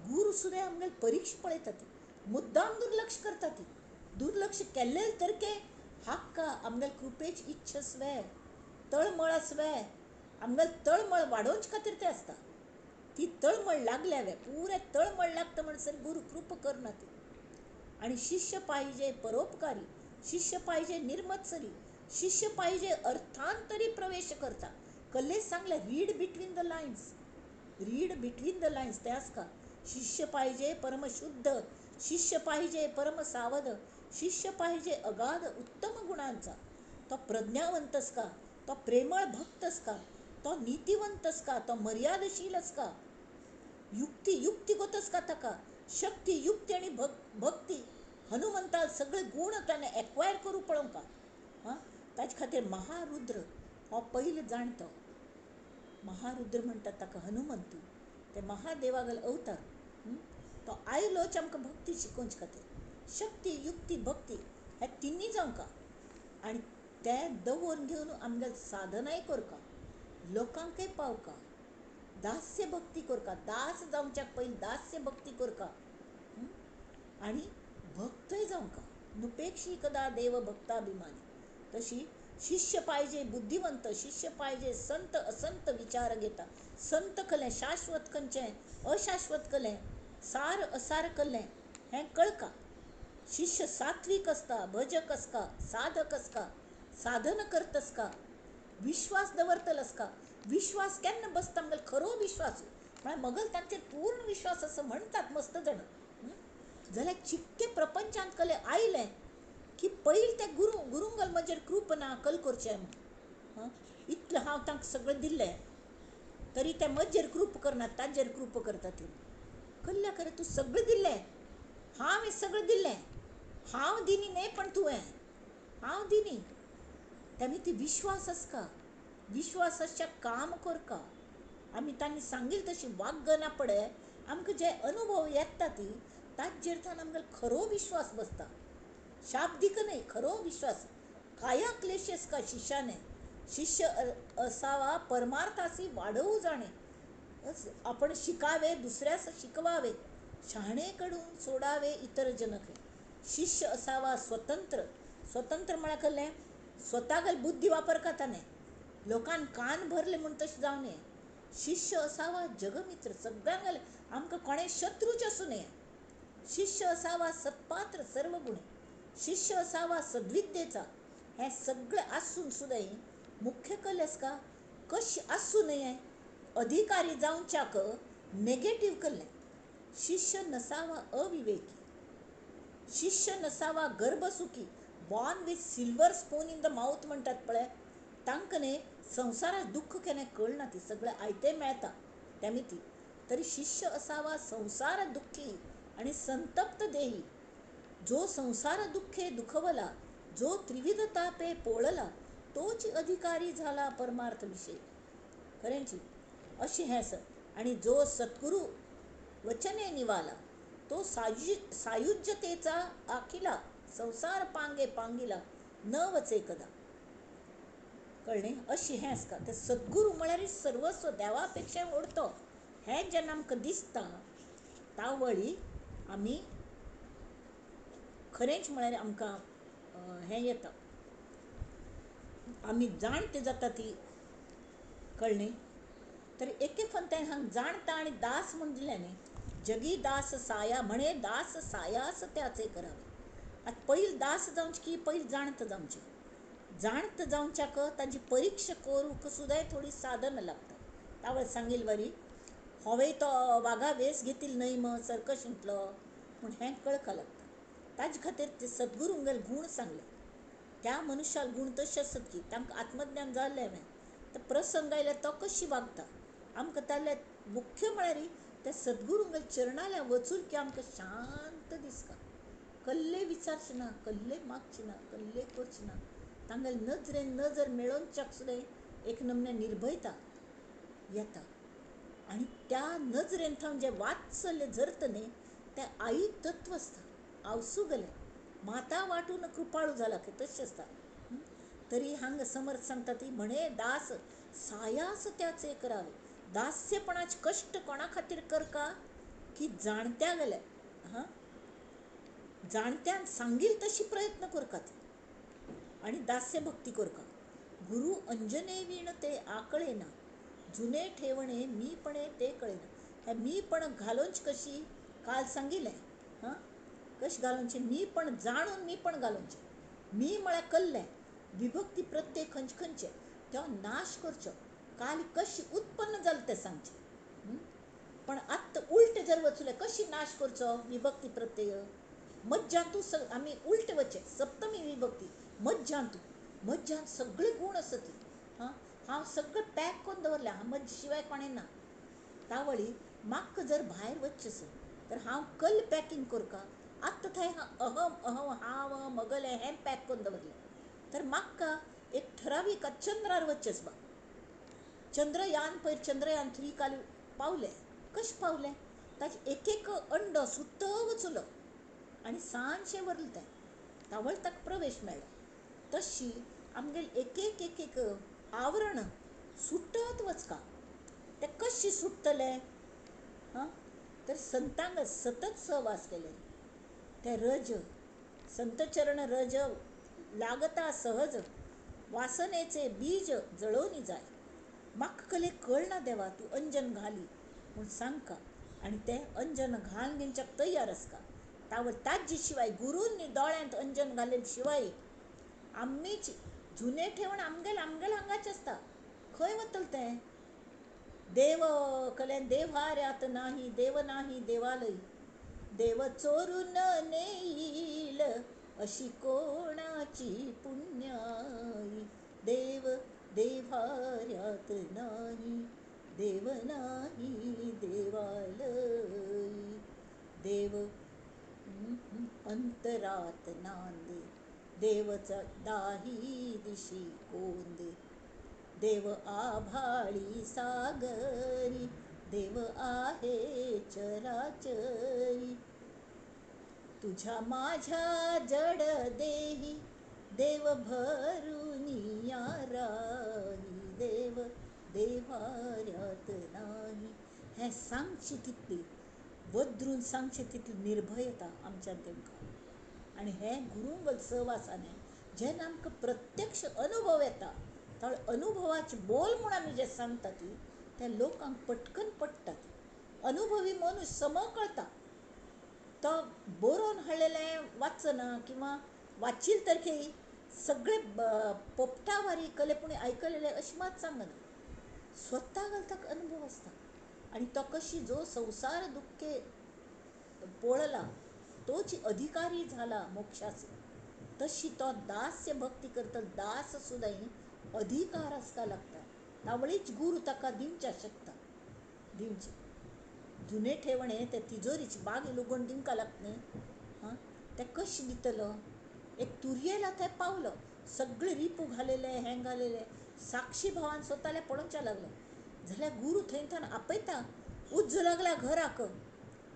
गुरू सुद्दां आमगेल परीक्षा पळयता ती, मुद्दाम दुर्लक्ष करता ती. दुर्लक्ष केल्ले तरके हाक्का आमगेल कृपेची इच्छा स्वे, तळमळ स्वे, आमगेल तळमळ वाडोवचे खातीर ते आसता. ती तळमळ लागल्या वे पुरे तळमळ लागता म्हणसर गुरू कृप करना ती. आणि शिष्य पाहिजे परोपकारी, शिष्य पाहिजे निर्मत्सरी, शिष्य पाहिजे अर्थांतरी प्रवेश करता. कल्लेच सांगले read between the lines, read between the lines ते का. शिष्य पाहिजे परमशुद्ध, शिष्य पाहिजे परम सावध, शिष्य पाहिजे अगाध उत्तम गुणांचा. तो प्रज्ञावंतस का, तो प्रेमळ भक्तस का, तो नीतिवंतस का, तो मर्यादशीलच का, युक्तिगतच का ताका, शक्ती युक्ती आणि भक्ती हनुमंता सगळे गुण त्याने एक्वायर करू पळोवं का. हां, ताचे खातीर महारुद्र हो पयलो जाणतो. महारुद्र म्हणटात ताका हनुमंतू, ते महादेवागल अवतार. तो आयलोच आमकां भक्ती शिकोवचे खातीर. शक्ती युक्ती भक्ती हे तिन्नी जावंका. आनी ते दवरून घेवन आमगेल साधनाय करका, लोकांकय पावका, दास्य भक्ती करका. दास जावच्याक पयलीं दास्य भक्ती करका आनी भक्तय जावंका. नुपेक्षी कदा देव भक्ताभिमानी. तशी शिष्य पाहिजे बुद्धिवंत, शिष्य पाहिजे संत असंत विचार घेता. संत कलें शाश्वत खंयचें, अशाश्वत कलें, सार असार कलें हें कळका. शिष्य सात्विक असता, भजक असका, साधक असका, साधन करतस का, विश्वास दवरतलस का. विश्वास केन्ना बसता आमगेल खरो विश्वास म्हळ्यार मगल तांचेर पूर्ण विश्वास असं म्हणटात मस्त जाण. जाल्यार चिक्के प्रपंचांत कले आयलें की पयलीं ते गुरुंगल म्हजेर कृप ना कल करचें म्हूण. इतलें हांव तांकां सगळें दिल्लें तरी ते म्हजेर कृप करनात, ताजेर कृप करता ती. कल्ल्या खरें तूं सगळें दिल्लें, हांव हें सगळें दिल्लें, हांव दिनी न्ही पण तुवें, हांव दिनी. तेमी ती विश्वास आसका, विश्वासाच्या काम करका. आमी तांणी सांगिल्लें तशी वाग्ग ना पडे आमकां जे अनुभव येता ती ताजेर थान आमगेलो खरो विश्वास बसता. शाब्दिक न्ही, खरो विश्वास. काया क्लेशेस का शिष्याने, शिष्य असावा परमार्थासी वाढवू जाणे. आपण शिकावे, दुसऱ्यास शिकवावे, शहाणेकडून सोडावे इतर जनके. शिष्य असावा स्वतंत्र, स्वतंत्र म्हळ्यार कहलें स्वतागल बुद्धी वापर करताने, लोकांन कान भरले म्हूण तशें जावं नये. शिष्य असावा जगमित्र, सगळ्यांगल आमकां कोणें शत्रूच आसूं नये. शिष्य असावा सत्पात्र सर्व गुणे, शिष्य असावा सद्विद्येचा. हे सगळें आसून सुद्दां मुख्य कलेस का कशें आसूं नये, अधिकारी जावच्याक नेगेटिव्ह कल्लें. शिष्य नसावा अविवेकी, शिष्य नसावा गर्भसुखी, born with silver spoon in the mouth म्हणटात पळय, तांकां न्ही संवसारात दुख्ख केन्ना कळना. ती सगळें आयतें मेळटा तेमी ती. तरी शिष्य असावा संसार दुःखी आणि संतप्त देही, जो संसार दुःखे दुखवला, जो त्रिविध तापे पोळला, तोच अधिकारी झाला परमार्थ विषयी. खरेंची अशी हें सर. आणि जो सद्गुरू वचने निवाला, तो सायुज्यतेचा आखिला, संसार पांगे पांगिला न वचे कदा. कळ्ळें? अशी हें आसता. ते सद्गुरू म्हळ्यार सर्वस्व, देवा पेक्षा व्हडतो हें जेन्ना आमकां दिसता तावळी आमी खरेंच म्हळ्यार आमकां हें येता, आमी जाणटे जाता ती. कळ्ळें? तर एक एक फंत हांगा जाणता आनी दास म्हूण दिलें न्ही. जगी दास साया म्हणे, दास सायास त्याचे करावे. आतां पयलीं दास जावचें की पयलीं जाणत जावचें. जाणत जावच्याक ताजी परीक्षा करूंक सुद्दां थोडी साधन लागता. तावळ सांगिल्ले वरी होवे तो वागा वेस घेतील न्हय म सर्कशींतलो म्हूण हें कळका लागता. ताजे खातीर ते सद्गुरूंगेल गूण सांगले. त्या मनशाल गूण तशें आसत की तांकां आत्मज्ञान जाल्लें हांवें. तर प्रसंग आयल्यार तो कशी वागता आमकां ताल्ले मुख्य म्हळ्यार त्या सद्गुरूंगल चरणाल्या वचून की आमकां शांत दिसता. कसले विचारचना, कसले मागचना, कसले करचना. तांगेल नजरेन नजर मेळोवनच्याक सुद्दां एक नमने निर्भयता येता. आणि त्या नजरेन थंय जे वात्सल्य झरता न्ही ते आई तत्व आसता. आवसू गेले माता वाटून कृपाळू जाला की तशें आसता. तरी हांगा समर्थ सांगता ती म्हणे दास सायास त्याचे करावे. दास्यपणाचे कष्ट कोणा खातीर करका की जाणत्या गेले जाणत्यान सांगील तशी प्रयत्न करतात आणि दास्य भक्ती करका. गुरु अंजने विण ते आकळेना जुने ठेवणे मीपणे ते कळेना. हे मीपण घालोवची कशी काल सांगिलें कशी घालोवची. मीपण जाणून मीपण घालोवचें. मी म्हळ्यार कल्लें विभक्ती प्रत्यय खंयचे खंयचे तो नाश करचो. काल कशी उत्पन्न जालें तें सांगचें. पण आत्ता उलट जर वचूले कशी नाश करचो विभक्ती प्रत्यय मज्जांतू आमी उलट वचे सप्तमी विभक्ती मज्जांत सगळे गुण आसा ती. हांव सगळें पॅक करून दवरल्या मज्ज शिवाय कोणें ना. तावळी म्हाका जर भायर वचचें आसत तर हांव कल्ल पॅकींग करका. आत्तां थंय अहम हांव मगलें हें पॅक करून दवरलें तर म्हाका एक ठरावीक चंद्रार वचचें आसा. चंद्रयान पयर चंद्रयान 3 काल पावलें. कशें पावलें ताचें एक एक अंड सुट्ट वचुलो आनी सांजशें वरलें तें तावळ ताका प्रवेश मेळ्ळो. तशी आमगेल एक एक आवरण सुट्टत वचका. ते कशें सुट्टले तर संतांग सतत सहवास केले. ते रज संतचरण रज लागता सहज वासनेचे बीज जळोनी जाय. म्हाका कले कळना देवा तूं अंजन घाली म्हूण सांगका आनी तें अंजन घालन घेवच्याक तयार आसका. तावळ ताजे शिवाय गुरूंनी दोळ्यांत अंजन घाले शिवाय आमीच जुने ठेवण आमगेल हांगाचें आसता. खंय वतलें तें देव कलें देव्हाऱ्यांत नाही देव नाही देवालय. देव चोरून नेईल अशी कोणाची पुण्याई. देव देव्हाऱ्यात नाही देव नाही देवालय. देव अंतरात नांदे देवचा दाही दिशी कोंदे. देव आभाळी सागरी देव आहे चराचरी. तुझ्या माझ्या जड देही देव भरुनिया राही. देव देव्हाऱ्यात नाही. हे सांगची तितली वद्रून सांगची तितली निर्भयता आमच्यान तेमकां. आनी हे गुरूंगल सहवासाने जेन्ना आमकां प्रत्यक्ष अनुभव येता तर अनुभवाचे बोल म्हूण आमी जे सांगता ती ते लोकांक पटकन पडटात. अनुभवी मनीस समकळटा. तो बरोवन हाडलेलें वाचना किंवा वाचील तरखे सगळे पोपटावारी कलेपुणी आयकलेले अशें मात सांगना. स्वता घालताक अनुभव आसता आनी तो कशी जो संसार दुख्खे पळला तोच अधिकारी झाला मोक्षाचो. तशी तो दास्य भक्ती करता दास सुद्दां अधिकार आसता लागता. तावळीच गुरू ताका दिवच्या शकता. दिवचे जुने ठेवणे ते तिजोरीची बाग उगडून दिवंक लागता न्ही ते कशें दितलो. एक तुरयेला थंय पावलो सगळे रिपू घालेले हें घालेले साक्षी भावान स्वताले पळोवच्या लागलो जाल्यार गुरू थंयच्यान आपयता उज्ज लागला घराक.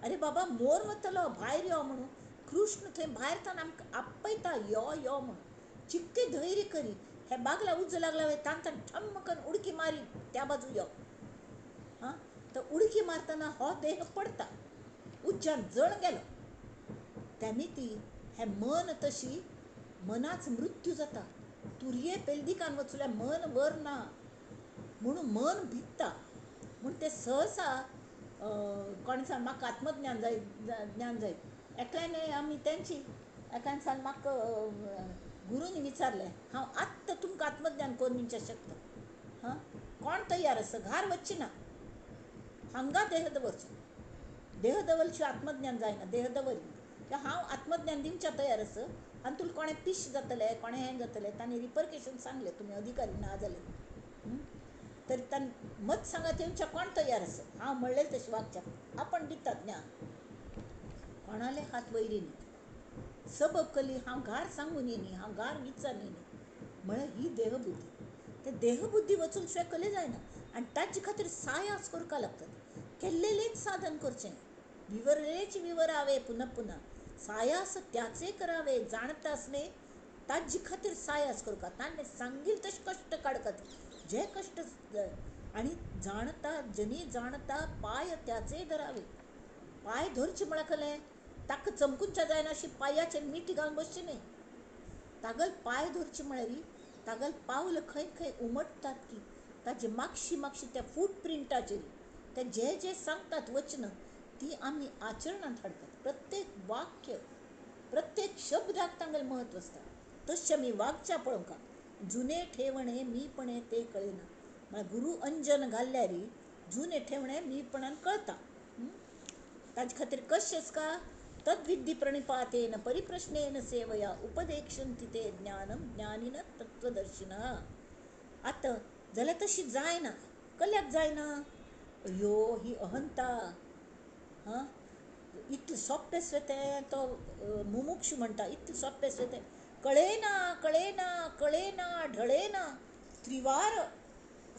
अरे बाबा मोर वतलो भायर यो म्हणून कृष्ण थंय भायर तान आमकां आपयता यो यो म्हणून. चिक्के धैर्य करी हे बागला उज्ज लागला तान ठम्म करून उडकी मारी त्या बाजू यो. तर उडकी मारतना हो देह पडता उज्जान जण गेलो. त्यामिती हे मन तशी मनाच मृत्यू जाता. तुरये पेलदिकान वचल्यार मन वर ना म्हणून मन भित्ता म्हूण ते सहसा कोणे सांग म्हाका आत्मज्ञान जाय ज्ञान जाय. एकल्यान आमी तेंची एकान सांग म्हाका गुरूनी विचारलें हांव आत्तां तुमकां आत्मज्ञान करून दिवचें शकता. कोण तयार आसा घार वच्ची ना हांगा देह दवरचो. देह दवरले शिवाय आत्मज्ञान जायना. देह दवरी हांव आत्मज्ञान दिवच्या तयार आसा आनी तुला कोणें पिश जातलें कोणें हें जातलें तांणी रिपरकेशन सांगलें तुमी अधिकारी ना जालें तरी तांणी मत सांगात येवच्या कोण तयार आसा हांव म्हणलें तशें वागच्या. आपण दिता ज्ञान कोणाले हात वैरीनी सब कली हांव घार सांगून येणी हांव घार विचारून येणी म्हळ्यार ही देहबुद्धी ते देहबुद्धी वचून शिवाय कले जायना आणि ताचे खातीर सायास करका लागतात केल्लेलेच साधन करचें विवरलेच विवरावे पुन्हा पुन्हा सायास त्याचे करावे जाणतासने ताजी खातीर सायास करका ताणे सांगील तसे कष्ट काडकात जे कष्ट आणि जाणता जनी जाणता पाय त्याचे धरावे पाय धरचे म्हळ्यार कलें ताका चमकूनच्या जायना अशी पायाचेर मीठ घालून बसची न्ही तागल पाय धरचे म्हळ्यार तागल पावल खंय खंय उमटतात की ताजे मागशी मागशी त्या फूटप्रिंटाचेर ते जे जे सांगतात वचन ती आमी आचरणांत हाडटात प्रत्येक वाक्य प्रत्येक शब्दाक तांगेल महत्व आसता तशें आमी वागच्या पळोवंका जुने ठेवणे मीपणे ते कळेना म्हळ्यार गुरू अंजन घाल्ल्यार जुने ठेवणे मीपणान कळटा ताजे खातीर कशेंच का तद्विद्धी प्रणिपातेन परिप्रश्नेन सेवया उपदेक्षन्ति ते ज्ञानम ज्ञानिन तत्वदर्शिन आतां जाल्यार तशी जायना कल्याक जायना अयो ही अहंता हां इतलें सोंपें तें तो मुमुक्षू म्हणटा इतलें सोंपें तें कळेना कळेना कळेना ढळेना त्रिवार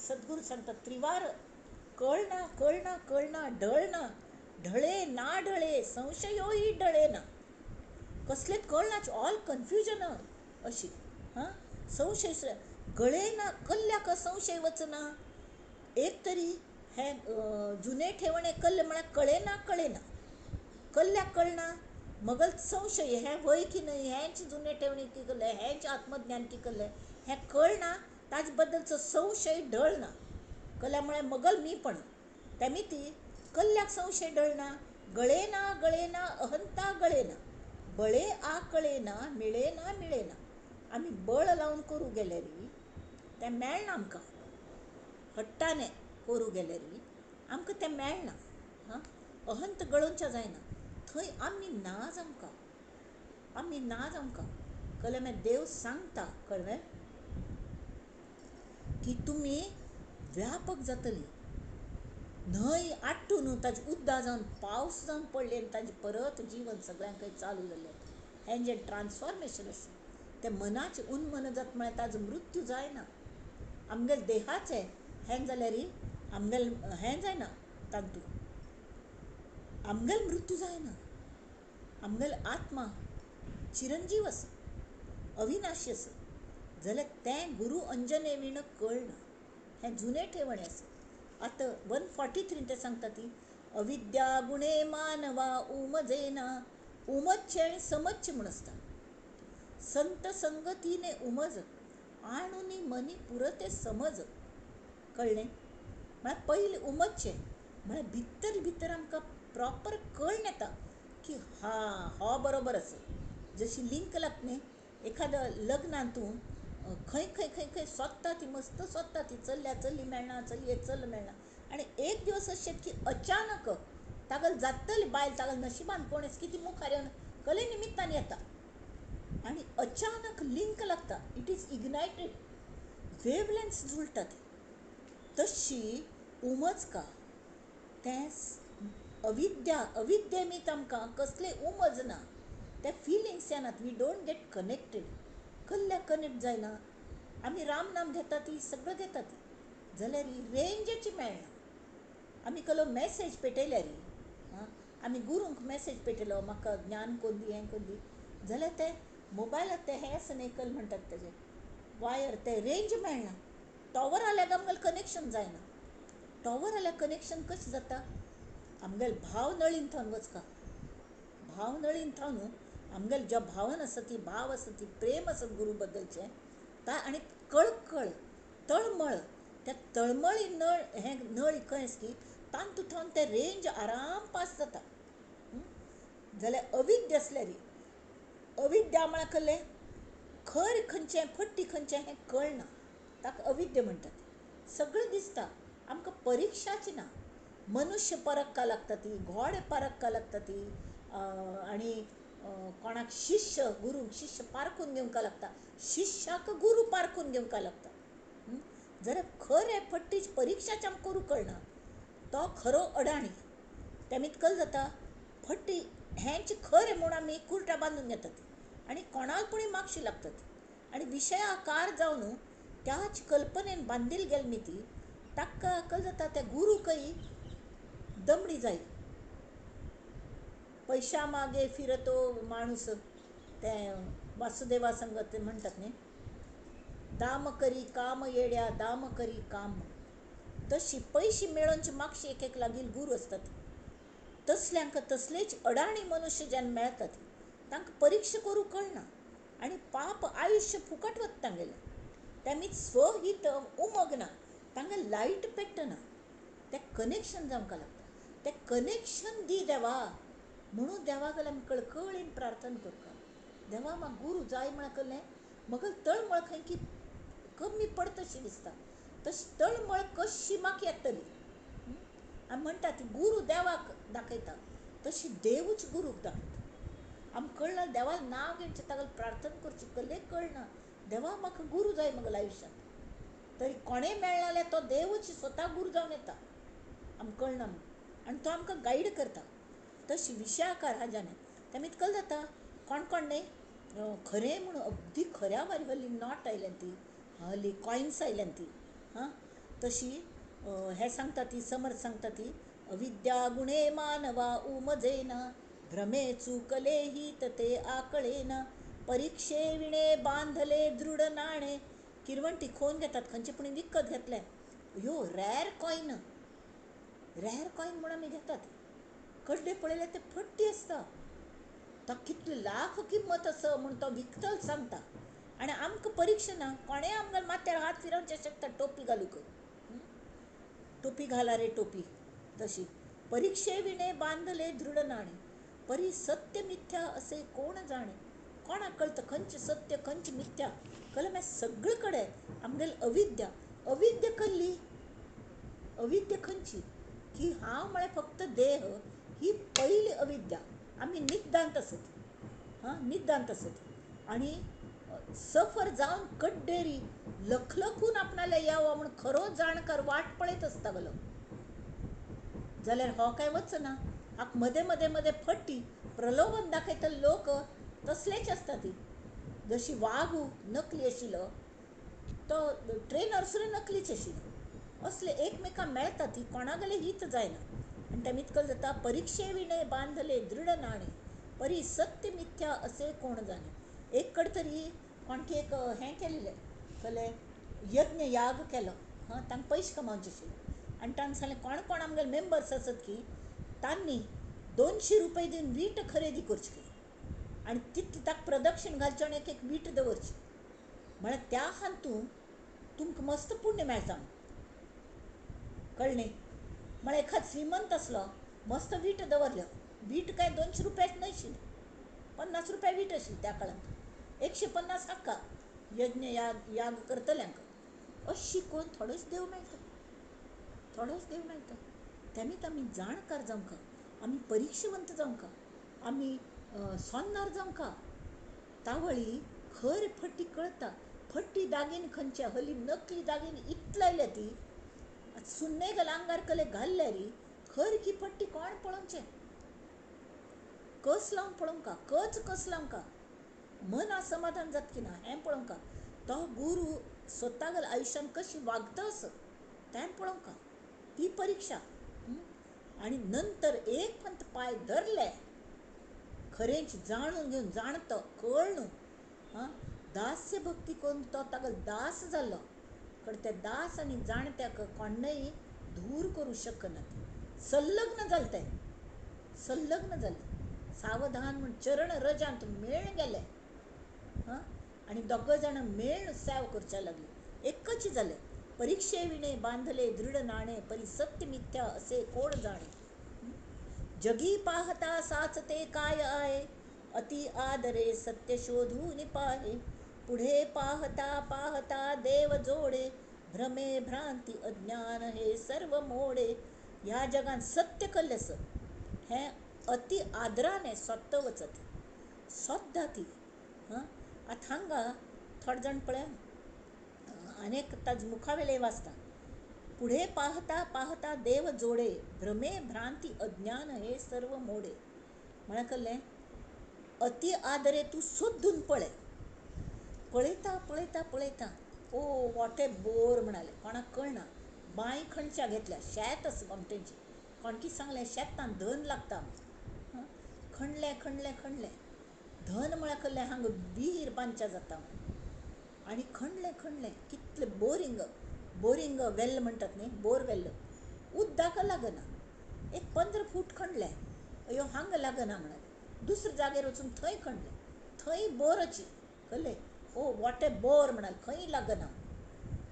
सद्गुरू सांगतात त्रिवार कळना कळना कळना ढळना ढळे ना ढळे संशयोही ढळेना कसले कळनाच ऑल कन्फ्युजन अशी हां संशय गळेना कल्ल्याक संशय वचना एक तरी हे जुने ठेवणे कल्ले म्हळ्यार कळेना कळेना कल्ल्याक कळना मगल संशय हे वय की नाही हेंच जुने ठेवणे की कल्ले हेंच आत्मज्ञान की कल्ले हें कळना ताजे बद्दलचो संशय ढळना कल्ल्या म्हळ्यार मगल मीपण तेमी ती कल्ल्याक संशय ढळना गळेना गळेना अहंता गळेना बळे आ कळेना मिळेना मिळेना आमी बळ लावन करूं गेल्यार तें मेळना आमकां हट्टाने करूं गेल्यार आमकां तें मेळना हां अहंत गळोवच्या जायना थंय आमी नाज आमकां कळ्ळें मागीर देव सांगता कळ्ळें की तुमी व्यापक जातली न्हंय आट्टून ताजे उद्दा जावन पावस जावन पडले आनी ताजें परत जीवन सगळ्यांक चालू जालें हें जें ट्रान्सफॉर्मेशन आसा तें मनाचें उन्मन जाता म्हळ्यार ताजो मृत्यू जायना आमगेल देहाचें हें जाल्यार आमगेल हें जायना तातूंत आमगेल मृत्यू जायना आमगेल आत्मा चिरंजीव आसा अविनाशी आसा जाल्यार तें गुरू अंजने विण कळना हें जुने ठेवणे आसा आतां 143 ते सांगता ती अविद्या गुणे मानवा उमजेना उमजचे आनी समजचे म्हूण आसता संत संगतीने उमज आणुनी मनी पुरते समज कळ्ळें म्हळ्यार पयलीं उमजचें म्हळ्यार भितर भितर आमकां प्रॉपर कळण येता की हो बरोबर आसा जशी लिंक लागता न्ही एखाद्या लग्नांत तूं खंय खंय खंय खंय सोदता ती मस्त सोदता ती चल्ल्या चली मेळना चलयेक चल मेळना आनी एक दिवस अशें की अचानक तागल जातली बायल तागल नशिबान कोण कितें मुखार येवन कले निमित्तान येता आनी अचानक लिंक लागता इट इज इग्नायटेड वेवलेंथ्स जुळटात तशी उमज का तें अविद्येमीत आमकां कसले उमज ना ते फिलिंग्स येनात वी डोंट गेट कनेक्टेड कसल्या कनेक्ट जायना आमी राम नाम घेता ती सगळं घेता ती जाल्यार रेंजची मेळना आमी कसलो मॅसेज पेटयल्यार आमी गुरूंक मॅसेज पेटयलो म्हाका ज्ञान कोण दी हें कोण दी जाल्यार ते मोबायलाक ते हें स्नेकल म्हणटात तेजे वायर ते रेंज मेळना टॉवर आल्यार आमगेलें कनेक्शन जायना टॉवर आल्यार कनेक्शन कशें जाता आमगेल भाव नळीन थावन वचका भाव नळीन थावन आमगेल ज्यो भावना आसा ती भाव आसा ती प्रेम आसा गुरू बद्दलचें आनी कळकळ तळमळ त्या तळमळी नळ हें नळ खंय आसा की तांतू थावन तें रेंज आराम पास जाता जाल्यार अविद्या आसल्यार अविद्या म्हळ्यार कसलें खंय खंयचें फट्टी खंयचें हें कळना ताका अविद्या म्हणटात सगळें दिसता आमकां परिक्षाची ना मनुष्य परक्का लागता ती घोडे परक्का लागता ती आनी कोणाक शिष्य गुरूक शिष्य पारखून घेवंक लागता शिष्याक गुरू पारखून घेवंक लागता जाल्यार खरें फट्टीच परिक्षाच आमकां करूं कळना तो खरो अडाणी तेमीत कल जाता फटी हेंच खरें म्हूण आमी कुर्टा बांदून घेतात आनी कोणाकूय मागशी लागतात आनी विशयाकार जावन त्याच कल्पनेन बांदिली गेली न्ही ती ताका कल जाता त्या गुरूकय दमडी जाय. पैशा मागे फिरतो माणूस ते वासुदेवा संगत म्हणटात न्ही, दाम करी काम येड्या दाम करी काम. तशी पैशे मेळोवचे मागशी एक एक लागील गुरू असतात. तसल्यांक तसलेच अडाणी मनुश्य जेन्ना मेळटात तांकां परीक्षा करूंक कळना आनी पाप आयुश्य फुकट वता तांगेलें. तेमीत स्वहीत उमगना, तांकां लायट पेट्टना. तें कनेक्शन जावंक लागता. तें कनेक्शन दी देवा म्हणून देवा कडेन आमी कळकळीन प्रार्थना करता. देवा म्हाका गुरू जाय म्हण कहलें म्हाका तळमळ खंय की कमी पडतशी दिसता. तशी तळमळ कशी म्हाका येतली. आमी म्हणटा ती गुरू देवाक दाखयता तशी देवूच गुरूक दाखयता. आमकां कळना देवा नांव घेवचें ताका प्रार्थना करची कल्ले कळना. देवा म्हाका गुरू जाय म्हगेल्या आयुश्यांत. तरी कोणें मेळना जाल्यार तो देवूच स्वता गुरू जावन येता. आमकां कळना म्हूण आनी तो आमकां गायड करता. तशी विशयाकार हाज्यान तेमीत कल जाता कोण कोण न्ही खरें म्हणून अगदी खऱ्या वारी हल्ली नॉट आयल्यान ती, हल्ली कॉयन्स आयल्यान ती. तशी हे सांगता ती समर्थ सांगता ती अविद्या गुणे मानवा उमजेना भ्रमे चुकले हित ते आकळेना परीक्षे विणे बांधले दृढ नाणे. किरवंटी खोन घेतात खंयचे पूण विकत घेतले ह्यो रॅर कॉयन म्हणून आमी घेतात. कडे पळयले ते फट्टी आसता. तो कितले लाख किंमत आसा म्हूण तो विकतल सांगता आनी आमकां परीक्षा ना. कोणें आमगे माथ्यार हात फिरोवचे शकता टोपी घालूंक. टोपी घाला रे टोपी. तशी परीक्षे विणे बांधले दृढ नाणे परी सत्य मिथ्या असे कोण जाणे. कोणाक कळतं खंयचे सत्य खंयचे मिथ्या. कळलं मागीर सगळे कडेन आमगेली अविद्या कसली. अविद्या खंयची की हांव म्हळ्यार फक्त देह ही पयली अविद्या. आमी निद्दांत आसत निद्दांत आसत आनी सफर जावन कड्डेरी लखलखून आपणाले यावं म्हूण खरो जाणकार वाट पळयत आसतालो जाल्यार हो काय वचना. हाका मदें मदें मदें फटी प्रलोभन दाखयता लोक तसलेच आसता ती. जशी वागू नकली आशिल्लो तो ट्रेनर सुद्दां नकलीच आशिल्लो. असले एकमेकां मेळटा ती कोणागेलें हित जायना. आनी तेमीत कल जाता परीक्षे विणे बांधले दृढ नाणे परी सत्य मिथ्या असे कोण जाणे. एक कडेन तरी कोणकी एक हें केलेलें खंय यज्ञ याग केलो तांकां पयशे कमावचे आशिल्ले आनी तांकां सांगलें कोण कोण आमगेले मेंबर्स आसत की तांणी 200 रुपया दिवन वीट खरेदी करची खंय आनी तितली ताका प्रदक्षिण घालचें आनी एक एक वीट दवरची म्हळ्यार त्या हातूंत तुमकां मस्त पुण्य मेळटा. कळ्ळें. म्हळ्यार एखाद श्रीमंत आसलो मस्त वीट दवरल्यो. वीट काय 200 रुपयाच न्हयशिल्ली, 50 रुपया वीट आशिल्ली त्या काळांत. 150 हाका यज्ञ याग करतल्यांक. अशी करून थोडोच देव मेळटा. तेमीत आमी जाणकार जावंक आमी परिक्षेवंत जावंक आमी सोन्नार जावंक तावळी खरी फटी कळटा. फटी दागिने खंयचे हल्ली नकली दागिने इतले आयल्या ती सुन्ने आंगार कले घाल्ल्यार खरी की फट्टी कोण पळोवचें. कस लावन पळोवंक कस लावंक मन असमाधान जाता की ना हें पळोवंक तो गुरू स्वतागेल्या आयुश्यान कशी वागतास तें पळोवंक ती परीक्षा. आनी नंतर एक पंत पांय धरले खरेंच जाणून घेवन जाणतो कळ न्हू दास्य भक्ती करून तो ताका दास जाल्लो पण त्या दास आनी जाणट्याक कोणेय दूर करूं शकना. संलग्न जालें तें सावधान म्हूण चरण रजांत मेळ गेले आनी दोग जाण मेळ सेवा करचे लागले. एकच जालें परीक्षे विणे बांधले दृढ नाणे परी सत्य मिथ्या असे कोण जाणे. जगी पाहता साचते काय आहे अति आदरे सत्य शोधून पाहे पुढे पाहता पाहता देव जोडे भ्रमे भ्रांती अज्ञान हे सर्व मोडे. ह्या जगान सत्य कल्लेस हें अति आदराने सोदत वचत सोद्धा ती. आतां हांगा थोडे जाण पळय अनेक ताजे मुखावेले वाचता पुढे पाहता पाहता देव जोडे, भ्रमे भ्रांती अज्ञान हे सर्व मोडे. म्हणा कल्ले अति आदरे तू सोदून पळे, पळयता पळयता पळयता ओ वॉट ए बोर म्हणाले. कोणाक कळना. बांय खणच्या घेतल्या, शेत आसा आमटेंची. कोणकी सांगलें शेतान धन लागता. खणलें खणलें खणलें, धन म्हळ्यार कल्लें हांगा विहीर बांदच्या जाता. आनी खणलें खणलें, कितलें बोरींग वेल्ल म्हणटात न्ही, बोरवेल्ल, उदकाक लागना. एक 15 फूट खणलें, अयो हांगा लागना म्हणाले. दुसरे जाग्यार वचून थंय खणलें, थंय बोरची कळ्ळें. ओ वॉट ए बोर म्हणाले, खंय लागना.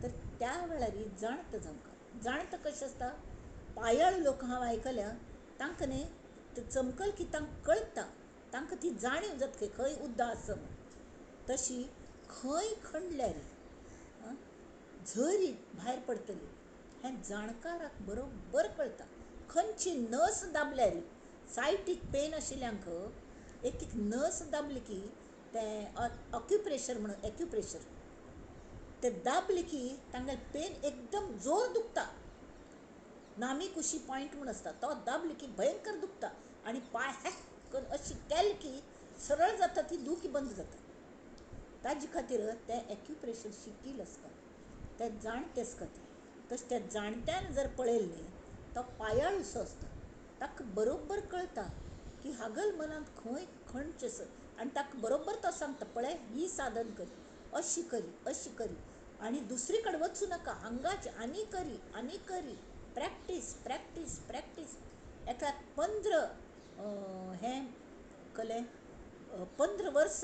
तर त्या वेळार जाणत कशें आसता. पायाळू लोक हांव आयकल्या, तांकां न्ही चमकल की तांकां कळटा, तांकां ती जाणीव जाता की खंय उदक आसा म्हूण. तशी खंय खणल्यार झरी भायर पडटली हें जाणकाराक बरोबर कळटा. खंयची नस दाबल्यार, सायटीक पेन आशिल्ल्यांक एक नस दाबली की तें ऑक्युप्रेशर म्हणून एक्युप्रेशर, तें दाबली की तांगेले पेन एकदम जोर दुखता. नामी कुशी पॉयंट म्हणून आसता, तो दाबली की भयंकर दुखता. आनी पांय हॅक करून अशी केली की सरळ जाता, ती दुखी बंद जाता. ताजे खातीर तें एक्युप्रेशर शिकिल्लें आसता, तें जाणटें आसता. तशें त्या जाणट्यान जर पळयलें न्ही, तो पायाळूसो आसता. ताका बरोबर कळटा की हागल मनांत खंय खणचें आसा. आनी ताका बरोबर तो सांगता, पळय ही साधन करी, अशी करी अशी करी, आनी दुसरे कडेन वचूं नाका, हांगाच आनी करी प्रॅक्टीस प्रॅक्टीस प्रॅक्टीस. एका 15 हें कलें 15 वर्स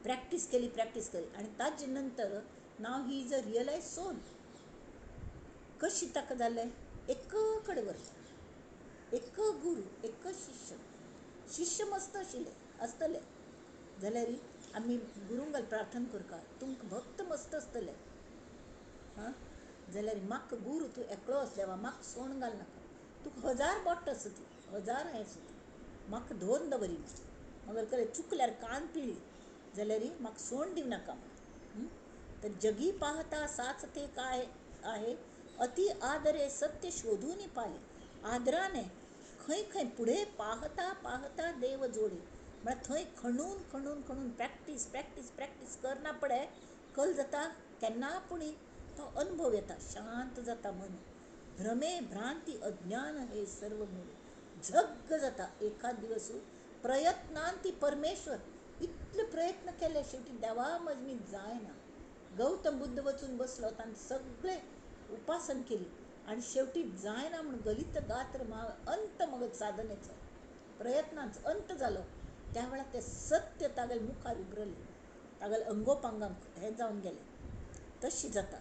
प्रॅक्टीस केली आनी ताजे नंतर नाव he is a realised soul. कशी ताका जालें, एक कडेन वरता, एक गुरू, एक शिष्य मस्त आसतले जाल्यार आमी गुरूंगेर प्रार्थना करता, तुमकां भक्त मस्त आसतले. जाल्यार म्हाका गुरू तूं एकलो आस देवा, म्हाका सोण घाल नाका. तुका 1000 बोट्ट आसा ती, 1000 हें आसा ती, म्हाका धोन दवरिना. मगर कडेन चुकल्यार कान पिळी जाल्यार म्हाका सोण दिव नाका. तर जगी पाहता साचते काय आहे, अति आदरे सत्य शोधून पाले. आदराने खंय खंय पुढे पाहता पाहता देव जोडे. म्हळ्यार थंय खणून खणून खणून प्रॅक्टीस प्रॅक्टीस प्रॅक्टीस करना पडे कल जाता. केन्ना पुणी तो अनुभव येता, शांत जाता मन. भ्रमे भ्रांती अज्ञान हे सर्व मोडे. झग्ग जाता एखाद दिवस. प्रयत्नांती परमेश्वर, इतले प्रयत्न केले शेवटी देवा मजनी जायना. गौतम बुद्ध वचून बसलो, ताणें सगळे उपासन केली आनी शेवटी जायना म्हणून गलित गात्र अंत मग साधनेचो, प्रयत्नांचो अंत जालो. त्या वेळार ते सत्य तागेले मुखार उबरले, तागेले अंगोपांगांक हें जावन गेलें. तशी जाता.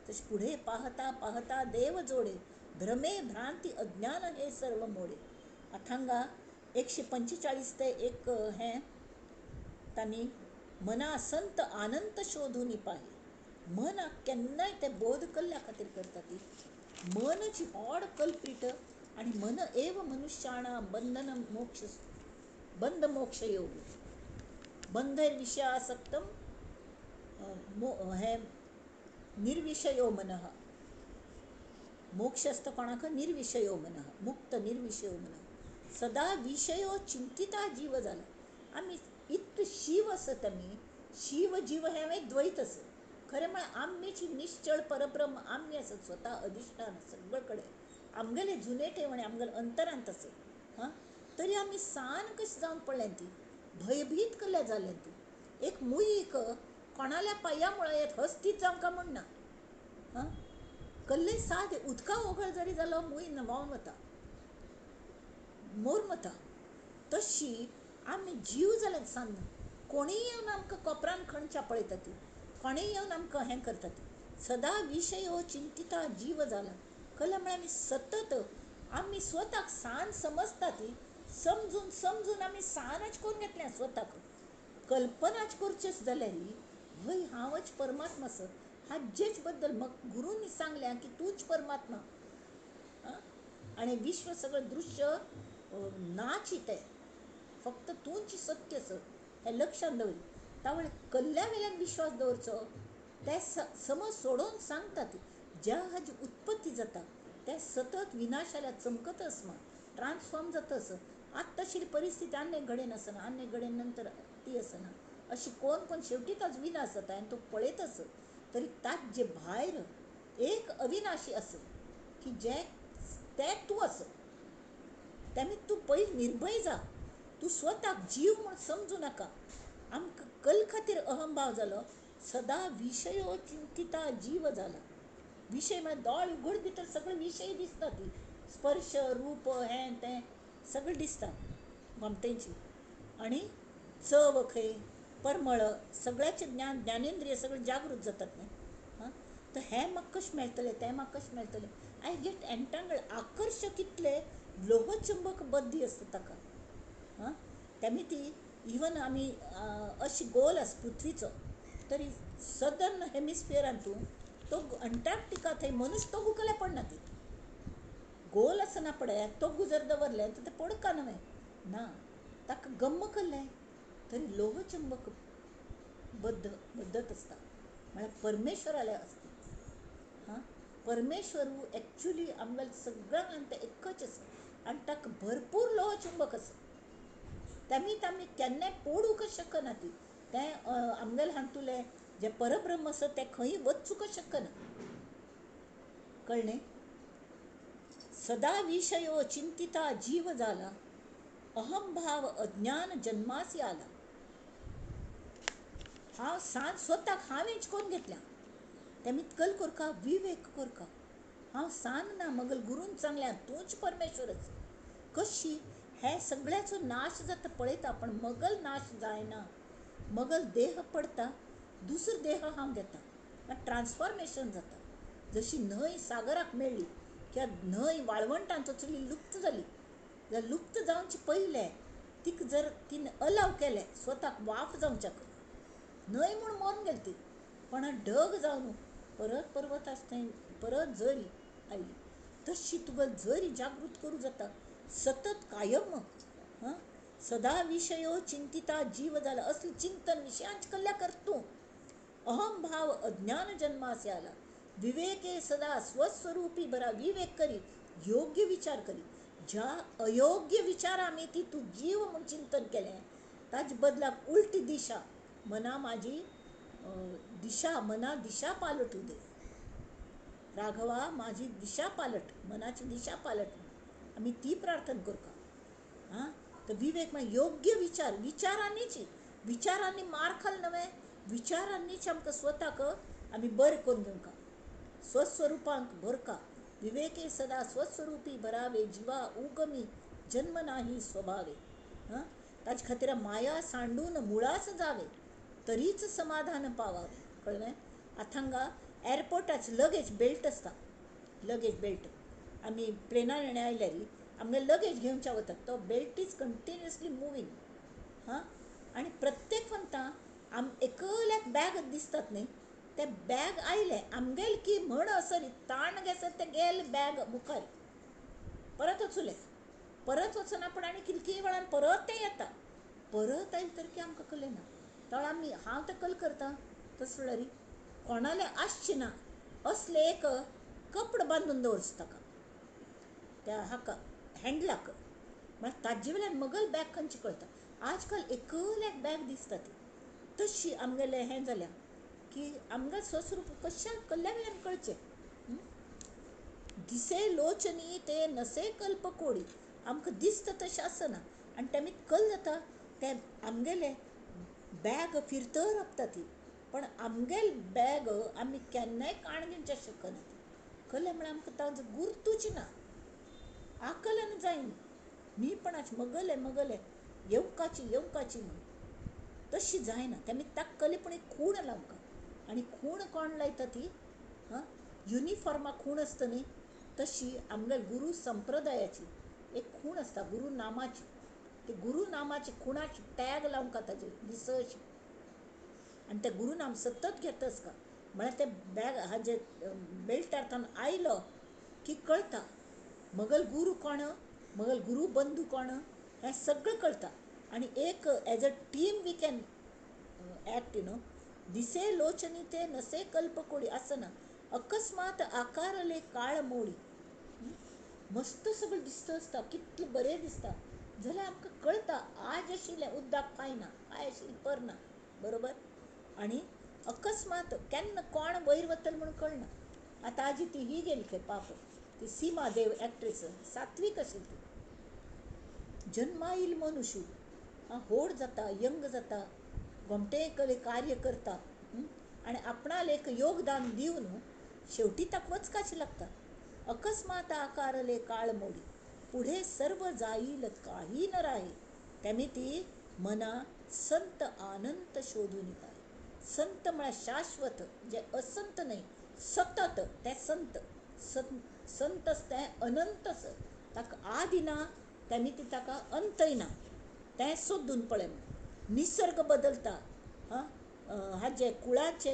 तशी पुढे पाहता पाहता देव जोडे, भ्रमे भ्रांती अज्ञान हे सर्व मोडे. आतां हांगा 145 ते एक हें तांणी मना संत आनंत शोधून पाहे. मनाक केन्नाय ते बोध कल्ल्या खातीर करता ती. मनची व्हड कल्पीट आनी मन एव मनुष्याणा बंध मोक्ष योग. बंधर विषय आसक्तम हें निर्विषयो मनः. मोक्ष असता कोणाक, निर्विषयो मनः, मुक्त निर्विषयो मनः. सदा विषयो चिंतिता जीव जाला. आमी इतले शिव आसत, आमी शिव जीव हें द्वैत आसत. खरें म्हळ्यार आमीच निश्चळ परब्रह्म आमी आसत, स्वता अधिष्ठान सगळे कडेन आमगेले जुने ठेवणे आमगेले अंतरांत आसत. तरी आमी सान कशें जावन पडलें ती, भयभीत कल्लें जालें ती. एक मुयीक कोणाल्या पांया मुळार हस्तीत जावंका म्हणना. कल्ले सादे उदका ओगळ जरी जालो मुई व्हांवन वता, मोर वता. तशी आमी जीव जाल्यात सान. कोणीय येवन आमकां कोपरान खणच्या पळयता ती, कोणीय येवन आमकां हें करता ती. सदा विशय हो चिंतिता जीव जाला. कल्ले म्हळ्यार आमी सतत आमी स्वताक सान समजता ती. समजून समजून आमी सानच करून घेतल्या स्वताक. कल्पनाच करच्योच जाल्यार हय हांवच परमात्मा आसा हाजेच बद्दल मग गुरूंनी सांगल्या की तूच परमात्मा. आनी विश्व सगळं दृश्य नाच तें फक्त तूंच सत्य आसा हें लक्षांत दवरी. तावळे कल्ल्या वेल्यान विश्वास दवरचो. ते समज सोडोवन सांगता ती. ज्या हाजी उत्पत्ती जाता त्या सतत विनाशाला चमकत असमा ट्रान्सफॉर्म जाता असं आत्ताशी परिस्थिती अन्य घडेन असना अन्य घडेन नंतर ती असना अशी कोण कोण शेवटी ताच विनाश जाता आणि तो पळयत असत तरी ताच जे भायर एक अविनाशी असं की जे ते तूं असं त्यामुळे तू पहिले निर्भय जा तू स्वताक जीव म्हूण समजू नाका आमकां कल खातीर अहंभाव जालो सदा विशयो चिंतिता जीव जाला विषय म्हळ्यार दोळ उगड भितर सगळे विशय दिसता ती स्पर्श रूप हें तें सगळें दिसता ममतेची आणि चव खंय परमळ सगळ्याचे ज्ञान ज्ञानेंद्रिय सगळे जागृत जातात न्ही हां तर हें म्हाका कशें मेळटलें तें म्हाका कशें मेळटलें आय गेट एन्टँगल्ड आकर्शक इतले लोहचुंबक बद्दी असता ताका हां त्यामुळे ती इवन आमी अशी गोल आसा पृथ्वीचो तरी सदर्न हेमिस्फियरांतून तो अंटार्क्टिका थंय मनुश्य तो गुकले पडना ती गोल असना पळय तो जर दवरलें तर तें पडका न्हय ना ताका गम्म केल्लें तरी लोहचुंबक बद्दत असता म्हळ्यार परमेश्वराले असता हां परमेश्वर एक्चुली आमगेल सगळ्यांक ते एकच आसा आनी ताका भरपूर लोहचुंबक आसा त्यामुळे आमी केन्नाय पडूंक शकना ती तें आमगेल हातुलें जे परब्रह्म आसा तें खंय वचूंक शकना कळ्ळें सदा विशयो चिंतिता जीव जाला अहंभाव अज्ञान जन्मासी आला हांव सांज स्वताक हांवेंच कोण घेतल्या तेमी कल करका विवेक करका हांव सांग ना मगल गुरून चांगल्या तूंच परमेश्वरच कशी हे सगळ्याचो नाश जाता पळयता पण मगल नाश जायना मगल देह पडता दुसरो देह हांव घेता ट्रान्सफॉर्मेशन जाता जशी न्हंय सागराक मेळ्ळी किंवा न्हंय वाळवंटांत वचली लुप्त जाली जाल्यार लुप्त जावचे पयलें तिका जर तिणें अलाव केलें स्वताक वाफ जावच्याक न्हंय म्हूण मरून गेली ती पण ढग जावन परत पर्वत आसा थंय परत झरी आयली तशी तुका झरी जागृत करूं जाता सतत कायम हां सदा विशयो चिंतिता जीव जाला असले चिंतन विशयांच कल्ल्या कर तूं अहंभाव अज्ञान जन्मासे आला विवेके सदा स्वस्वरूपी बरा विवेक करी योग्य विचार करी ज्या अयोग्य विचार आमी ती तूं जीव म्हूण चिंतन केलें ताचे बदलाक उलटी दिशा मना माझी दिशा मना दिशा पालटू दे राघवा माझी दिशा पालट मनाची दिशा पालट आमी ती प्रार्थना करता हां तर विवेक म्हळ्यार योग्य विचार विचारांनी मार खाल नव्हे विचारांनीच आमकां स्वताक आमी बरें करून घेवंका स्वस्वरुपांक भरका विवेके सदा स्वस्वरूपी भरावे जिवा उगमी जन्म नाही स्वभावे हां ताचे खातीर माया सांडून मुळास जावे तरीच समाधान पावावे कळ्ळें आतां हांगा एअरपोर्टाचे लगेज बेल्ट आसता लगेज बेल्ट आमी ट्रेनार येणे आयल्यार आमगे लगेज घेवच्या वतात तो बेल्ट इज कंटिन्युअसली मुवींग हां आनी प्रत्येक फंता एकल्याक बॅग दिसतात न्ही ते बॅग आयले आमगेल की म्हण असरी ताण घेसर ते गेले बॅग मुखार परत वचुले परत वचना पण आनी कितके वेळान परत ते येता परत आयले तर की आमकां कळना तर आमी हांव ते कल करता तस वेळार कोणाले आसचे ना असले एक कपड बांदून दवरचो ताका त्या हाका हँडलाक म्हळ्यार ताजे वेल्यान मगल बॅग खंयची कळटा आज काल एकल्याक बॅग दिसता ती तशी आमगेलें हें जाल्या की आमगे स्वस्वरूप कशा कल्ल्या वेल्यान कळचें दिसे लोचनी ते नसे कल्प कोडी आमकां दिसता तशें आसना आनी तेमी कल जाता ते आमगेले बॅग फिरतर आपता ती पण आमगेल बॅग आमी केन्नाय काण घेवचे शकना कळ्ळें म्हळ्यार आमकां ताजो गुर्तूच ना आकलन जायना मीपणाची मगले येवकाची म्हूण तशी जायना तेमी ताका कले पूण एक खूण लावंका आनी खूण कोण लायता ती हां युनिफॉर्माक खूण आसता न्ही तशी आमगे गुरू संप्रदायाची एक खूण आसता गुरू नामाची ते गुरू नामाची खुणाची टॅग लावंका ताजेर दिसच आनी ते गुरू नाम सतत घेता आसता म्हळ्यार ते बॅग हाजे बेल्टार्थान आयलो की कळटा मगल गुरू कोण मगल गुरू बंधू कोण हें सगळें कळटा आनी एक as a team we can act दिसे लोचनी ते नसे कल्प कोडी आसना अकस्मात आकारले काळ मोडी. मस्त सगळं दिसतं असता, कितलं बरें दिसता जाल्यार आमकां कळटा आज आशिल्लें उद्दाक फायना, काय आशिल्लें परना, बरोबर. आणि अकस्मात केन्ना कोण वयर वतल म्हणून कळना. आतां आजी ती ही गेली खंय पाप, ती सीमा देव एक्ट्रेस, सात्वीक आशिल्ली ती. जन्मा येईल मनुष्य होड जाता, यंग जाता, घोमटेकले कार्य करता, आणि आपणाल एक योगदान दिवन शेवटी ताका वचपाचें लागता. अकस्मात आकारले काळ मोडी, पुढे सर्व जाईल काही न राहे. त्यामिती मना संत आनंद शोधून पाय. संत म्हळ्यार शाश्वत, जे असंत नाही, सतत ते संत. संतच ते अनंतच, ताका आदि ना, त्यामिती ताका अंतय ना. तें सोदून पळय. निसर्ग बदलता, हाचे कुळाचे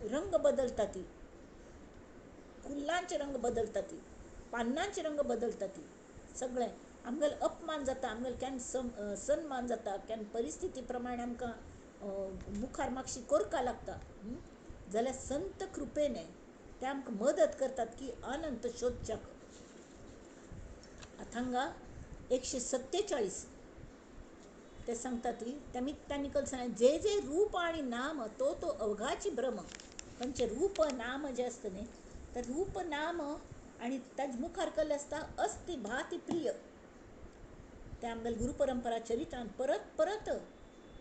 रंग बदलता, ती फुलांचे रंग बदलता, ती पानांचे रंग बदलता, ती सगळें आमगेल अपमान जाता, आमगेल केन्ना सन्मान जाता, केन्ना परिस्थिती प्रमाणे आमकां मुखार मागशी करका लागता. जाल्यार संत कृपेने ते आमकां मदत करतात की आनंद शोधच्याक. हांगा 147 ते सांगता ती. त्यांनी कल सांग, जे जे रूप आणि नाम तो तो अवघाची भ्रम. खंयचे रूप नाम जे असता न्ही, ते रूप नाम आणि ताजे मुखार कल्ले असता अस्ति भाती प्रिय. ते आमगेल गुरुपरंपरा चरित्रान परत परत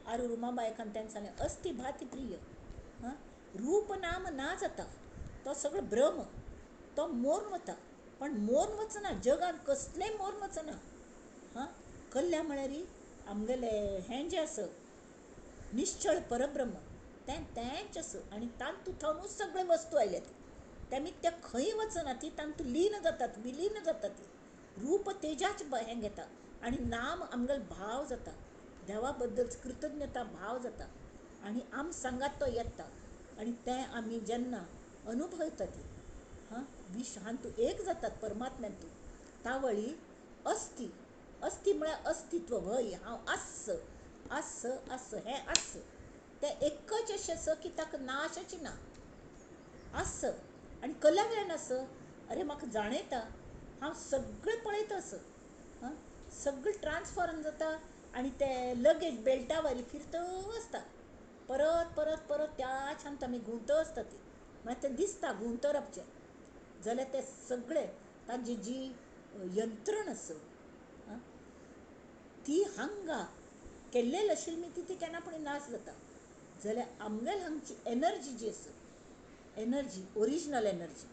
आरू रुमाबायकान तें सांगलें, अस्ति भाती प्रिय. रूप नाम ना जाता, तो सगळो भ्रम, तो मोरून वता. पण मोरून वचना, जगान कसलेंय मोरून वचना. कल्ल्या म्हळ्यार आमगेले हें जें आसा निश्चळ परब्रह्म, तेंच आसा. आनी तांतू थावनूच सगळे वस्तू आयल्यात. त्यामी ते खंय वचना, ती तांतू लीन जातात, विलीन जाता. ती रूप तेजाच हें घेता, आनी नाम आमगेलो भाव जाता, देवा बद्दल कृतज्ञता भाव जाता, आनी आम सांगात तो येता. आनी तें आमी जेन्ना अनुभवता ती हांतू एक जातात परमात्म्यांतू, तावळी अस्ति. अस्ति म्हळ्यार अस्तित्व, भय, हांव आस आस आस, हें आस तें एकच अशें आसा की ताका नाशाची ना. आस आनी कल्ल्यावेल्यान आस. अरे म्हाका जाणयता, हांव सगळें पळयता आस, सगळें ट्रान्सफॉर्म जाता. आनी ते लगेज बेल्टा वारी फिरत आसता, परत परत परत त्याच हांत आमी घुंवत आसता. ती मागीर तें दिसता घुंवत रावचें. जाल्यार ते सगळें ताजी जी यंत्रण आसा ती हांगा केल्लेली आशिल्ली ती केन्ना पूण नाश जाता. जाल्यार आमगेल हांगची एनर्जी जी आसा, एनर्जी, ओरिजिनल एनर्जी,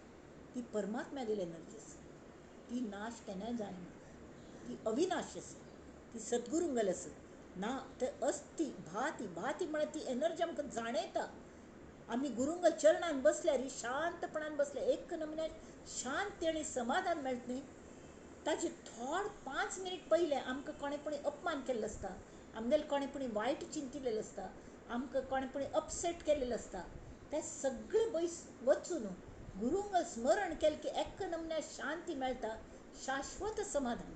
ती परमात्म्यागेली एनर्जी आसा. ती नाश केन्नाय जायना, ती अविनाशी आसा, ती सद्गुरूंगेल आसा ना. ते अस्ति भाती. भाती म्हळ्यार ती एनर्जी आमकां जाणयता. आमी गुरुंगल चरणान बसल्यार शांतपणान बसल्यार एक नमने शांती आनी समाधान मेळटा न्ही. ताजे थोड 5 मिनीट पयले आमकां कोणें पुणी अपमान केल्लो आसता, आमगेलें कोणें पुणी वायट चिंतिल्लें आसता, आमकां कोणें पुणी अपसेट केल्लें आसता. तें सगळें वचून गुरुंगल स्मरण केलें की एक नमने शांती मेळटा, शाश्वत समाधान.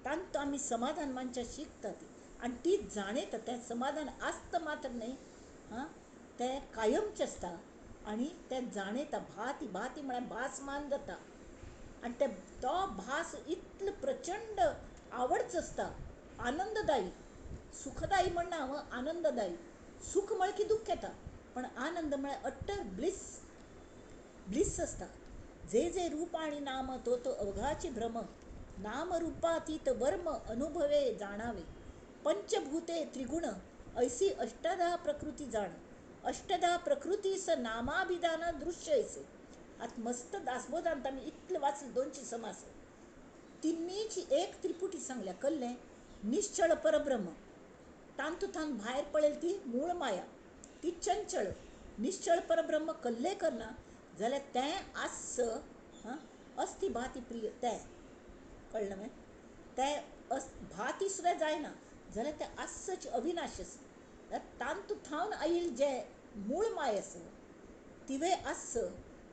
तांत आमी समाधान मानच्या शिकता ती, आनी ती जाणयता. तें समाधान आसता मात्र न्ही, तें कायमचें आसता. आनी तें जाणयता. भाती. भाती म्हळ्यार भासमान जाता. आनी तो भास इतलो प्रचंड आवडच आसता, आनंददायी. सुखदायी म्हणना हांव, आनंददायी. सुख म्हळ्यार की दुख्ख येता, पण आनंद म्हळ्यार अट्टर ब्लिस. ब्लिस आसता. जे जे रूप आणि नाम तो तो अवघाची भ्रम. नाम रूपातीत वर्म अनुभवे जाणावे. पंचभूते त्रिगुण ऐसी अष्टधा प्रकृती जाण. अष्टधा प्रकृतीस नामाभिधान दृश्य ऐसे. आता मस्त दासबोधांत आमी इतलें वाचलें 200 समास. तिन्नीची एक त्रिपुटी सांगल्या. कल्लें निश्चळ परब्रह्म, तांतूथान भायर पळयली ती मूळ माया, ती चंचळ. निश्चळ परब्रह्म कल्ले करना जाल्यार तें आस. अस्ति भाती प्रिय, तें कळ्ळें न्ही. तें भाती सुद्दां जायना जाल्यार तें आसच अविनाशी आसा. तांतू थावन आयिल्लें जें मूळ माय आसा तिवे आस,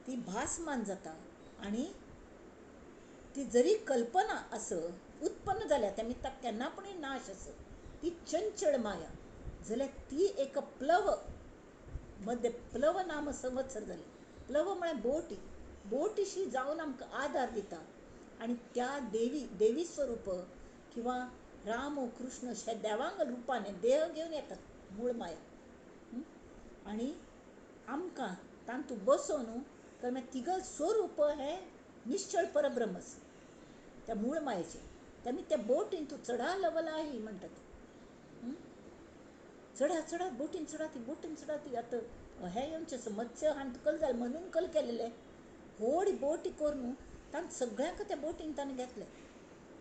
ती भासमान जाता. आनी ती जरी कल्पना आस उत्पन्न जाल्या, तेमी ताका केन्ना पूण नाश आसा. ती चंचळ माया जाल्यार ती एक प्लव मध्ये प्लव नाम संवत्सर जाली. प्लव म्हळ्यार बोटी, बोटीशी जावन आमकां आदार दिता. आनी त्या देवी स्वरूप किंवा राम व कृष्ण हे देवांग रुपाने देह घेवन येतात मूळ माया. आनी आमकां तांतू बसोवन तिगल स्वरूप हे निश्चळ परब्रह्मच त्या मूळ मायेचे. तेमी त्या बोटीन तूं चढा लवला ही म्हणटात. चढा चढा बोटीन चढा ती आता हे येवचें मत्स्य हांत कल जालें म्हणून कल केलेले व्हड बोटी करून तांकां सगळ्यांक त्या बोटीन ताणें घेतले.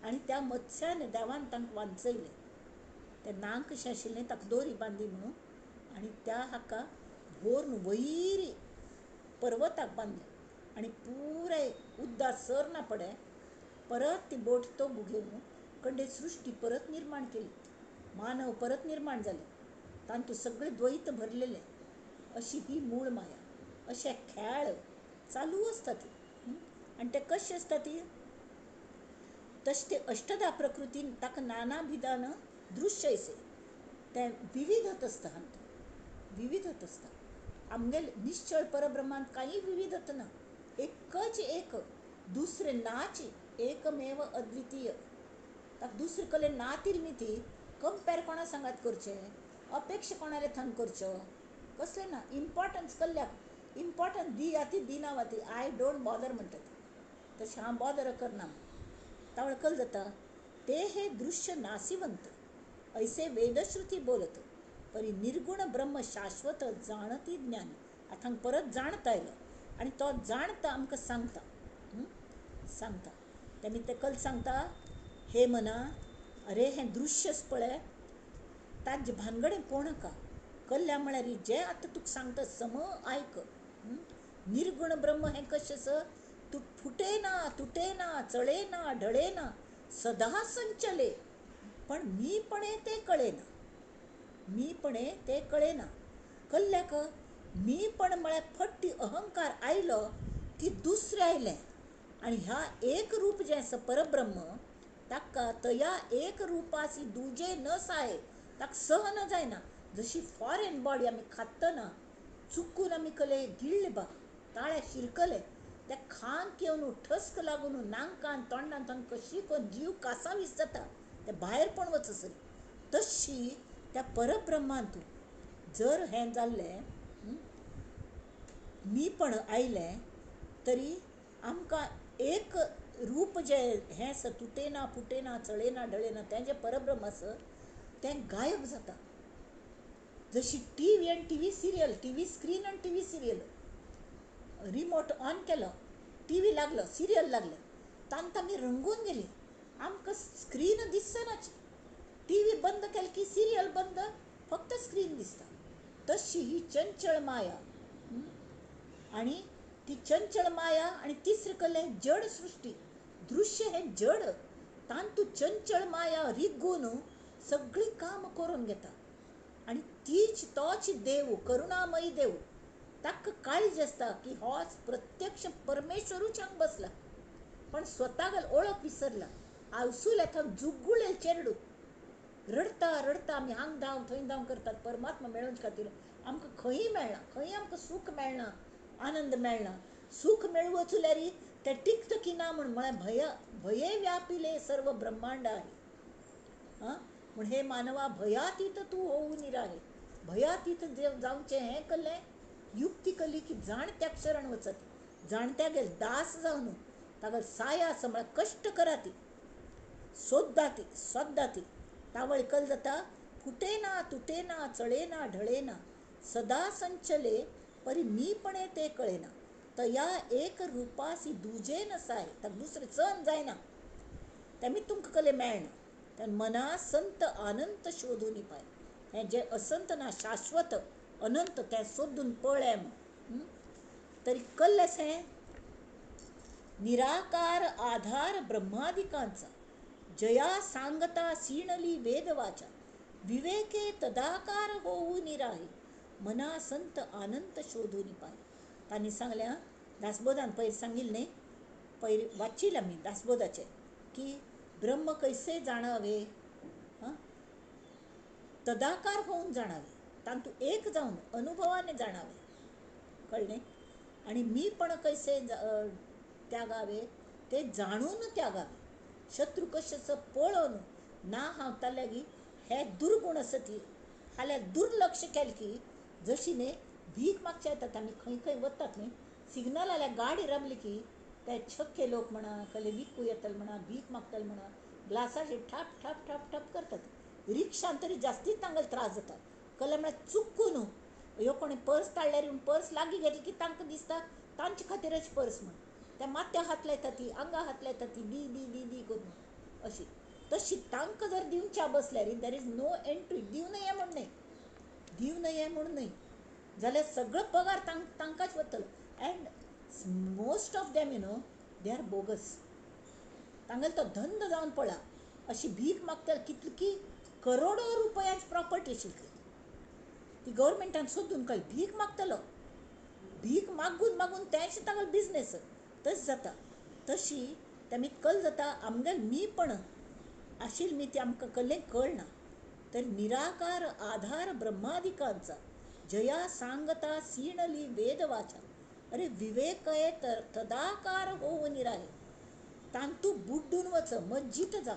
आनी त्या मत्स्यान देवान तांकां वांचयले. तें नांग कशें आशिल्लें ताका दोरी बांदी म्हणून, आनी त्या हाका व्हरून वयर पर्वताक बांदलें. आनी पुराय उद्दां सरना पडे परत ती बोट तो घेवन कंडे सृश्टी परत निर्माण केली. मानव परत निर्माण जाले. तांतू सगळें द्वैत भरलेलें. अशी ही मूळ माया. अशे खेळ चालू आसता ती. आनी ते कशे आसता ती तशें ते अष्टधा प्रकृतीन ताका नाना भिदान दृश्य ऐसे ते विविधत आसता. विविधत आसता. आमगेल निश्चळ परब्रह्मांत काही विविधत ना. एकच एक, दुसरे नाच, एकमेव अद्वितीय. ताका दुसरे कले ना तिरमिती कंपेर कोणा सांगात करचे, अपेक्षा कोणाले थन करच्यो कसले ना. इम्पॉर्टन्स कल्ल्याक इम्पॉर्टन्स दी दिना वाती आय डोंट बॉदर म्हणटात तशें हांव बॉदर करना. तावळ कल जाता ते हे दृश्य नासिवंत ऐसे वेदश्रुती बोलत परी निर्गुण ब्रह्म शाश्वत जाणती ज्ञानी. आता हांगा परत जाणता आयलो आनी तो जाणता आमकां सांगता. तेमी ते कल सांगता हे मना अरे हें दृश्यच पळय ताजे भानगडें पळोवनाका. कल्ल्या म्हळ्यार जे आतां तुका सांगता सम आयक. निर्गुण ब्रह्म हें कशें तूं फुटेना तुटेना चळेना ढळेना सदा संचले. पण मीपणे ते कळेना. कल्ल्याक मीपण म्हळ्यार फट्टी अहंकार आयलो की दुसरें आयलें. आनी ह्या एक रूप जें आसा परब्रह्म ताका तया एक रुपासी दुजे न साय ताका सहन जायना. जशी फॉरेन बॉडी आमी खातना चुकून आमी कले गिळ्ळे बा ताळे शिरकले ते खांक येवन ठस्क लागून नांकान तोंडांत कशी करून जीव कासावीस जाता ते भायर पण वचसरी. तशी त्या परब्रह्मांत जर हें जाल्लें मी पण आयलें तरी आमकां एक रूप जें हें आसा तुटेना फुटेना चळेना ढळेना तें जें परब्रह्म आसा तें गायब जाता. जशी टीव्ही आनी टीव्ही सिरियल, टीव्ही स्क्रीन आनी टीव्ही सिरियल. रिमोट ऑन केलो, टीव्ही लागलो, सिरियल लागले, तांत आमी रंगून गेली. आमकां स्क्रीन दिसनाची. टीव्ही बंद केली की सिरियल बंद, फक्त स्क्रीन दिसता. तशी ही चंचळ माया. आनी ती चंचळ माया आनी तिसरे कले जड सृष्टी. दृश्य हे जड तांतू चंचळ माया रिगून सगळी काम करून घेता. आनी तोच देव करुणामयी देव ताका काळीज आसता की हो प्रत्यक्ष परमेश्वरूच हांगा बसला पण स्वतागल ओळख विसरला. आवसूल येता जुगुळे चेरडू रडता रडता आमी हांग धांव थंय धांव करतात परमात्मा मेळोवचे खातीर. आमकां खंयी मेळना, खंय आमकां सूख मेळना, आनंद मेळना. सूख मेळूं वचूल्यार ते टिकता की ना म्हळ्यार भये व्यापिले सर्व ब्रह्मांड आहे. म्हण हे मानवा भयातीत तूं होऊन निराहे. भयातीत जावचें हें कल्लें युक्ती कली की जाणत्याक शरण वचत. जाणत्या गेल दास जावन ताका साया आसा म्हळ्यार कश्ट करा ती सोद्दा ती तावळ कल जाता फुटेना तुटेना चळेना ढळेना सदा संचले परी मीपणे ते कळेना. तया एक रुपासी दुजे नसाय ताका दुसरें सहन जायना. तेमी तुमकां कले मेळना. त्या मना संत अनंत शोधून पाय. हें जें असंत ना शाश्वत अनंत तें सोदून पळय. तरी कल्लेस हें निराकार आधार ब्रह्मादिकांचा जया सांगता सीणली वेदवाचा विवेके तदाकार होऊ निराहे मना संत अनंत शोधून पाय. तांणी सांगल्या दासबोधान पयर सांगिल्लें न्ही, पयर वाचिल्लें आमी दासबोधाचें की ब्रह्म कैसे जाणावे. तदाकार होऊन जाणावे तांतू एक जावन अनुभवाने जाणावे. कळ्ळें. आणि मी पण कैसे त्यागावे ते जाणून त्यागावे. शत्रू कशेचं पळून ना हावताले की हे दुर्गुण असती हाल्या दुर्लक्ष केलं की जशीने भीक मागच्या येतात आम्ही खंय खंय वतात न्ही सिग्नल आल्या गाडी रमली की ते छक्के लोक म्हणा कले विकू येतल म्हणा भीक मागतल म्हणा ग्लासाचे ठाप ठाप ठाप ठाप करतात. रिक्षान तरी जास्तीच तांगल त्रास जाता कले म्हळ्यार चुकून ह्यो कोणी पर्स काडल्यार येवन पर्स लागी घेतली की तांकां दिसता तांचे खातीरच पर्स म्हण त्या माथ्या हात लायता ती आंगा हात लायता ती दी दी दी दी करून अशी. तशी तांकां जर दिवच्या बसल्यार देर इज नो एंट्री दिव नये म्हण न्ही दिव नये म्हण न्ही जाल्यार सगळो पगार तांकांच वतलो. And most of them they are bogus. तांगेलो तो धंदो जावन पळा अशी भीक मागता कितली करोडो रुपयांची प्रॉपर्टी आशिल्ली ती गव्हर्मेंटान सोदून काडली. भीक मागतलो भीक मागून मागून तेच तांगेलो बिजनेस तस जाता. तशी तेमी कल जाता आमगेल मी पण आशिल्ली मी ती आमकां कसलें कळना. तर निराकार आधार ब्रह्मादिकांचा जया सांगता सीणली वेद वाचा अरे विवेक तर तदाकार होऊन राहे. तांतू बुड्डून वच मज्जित जा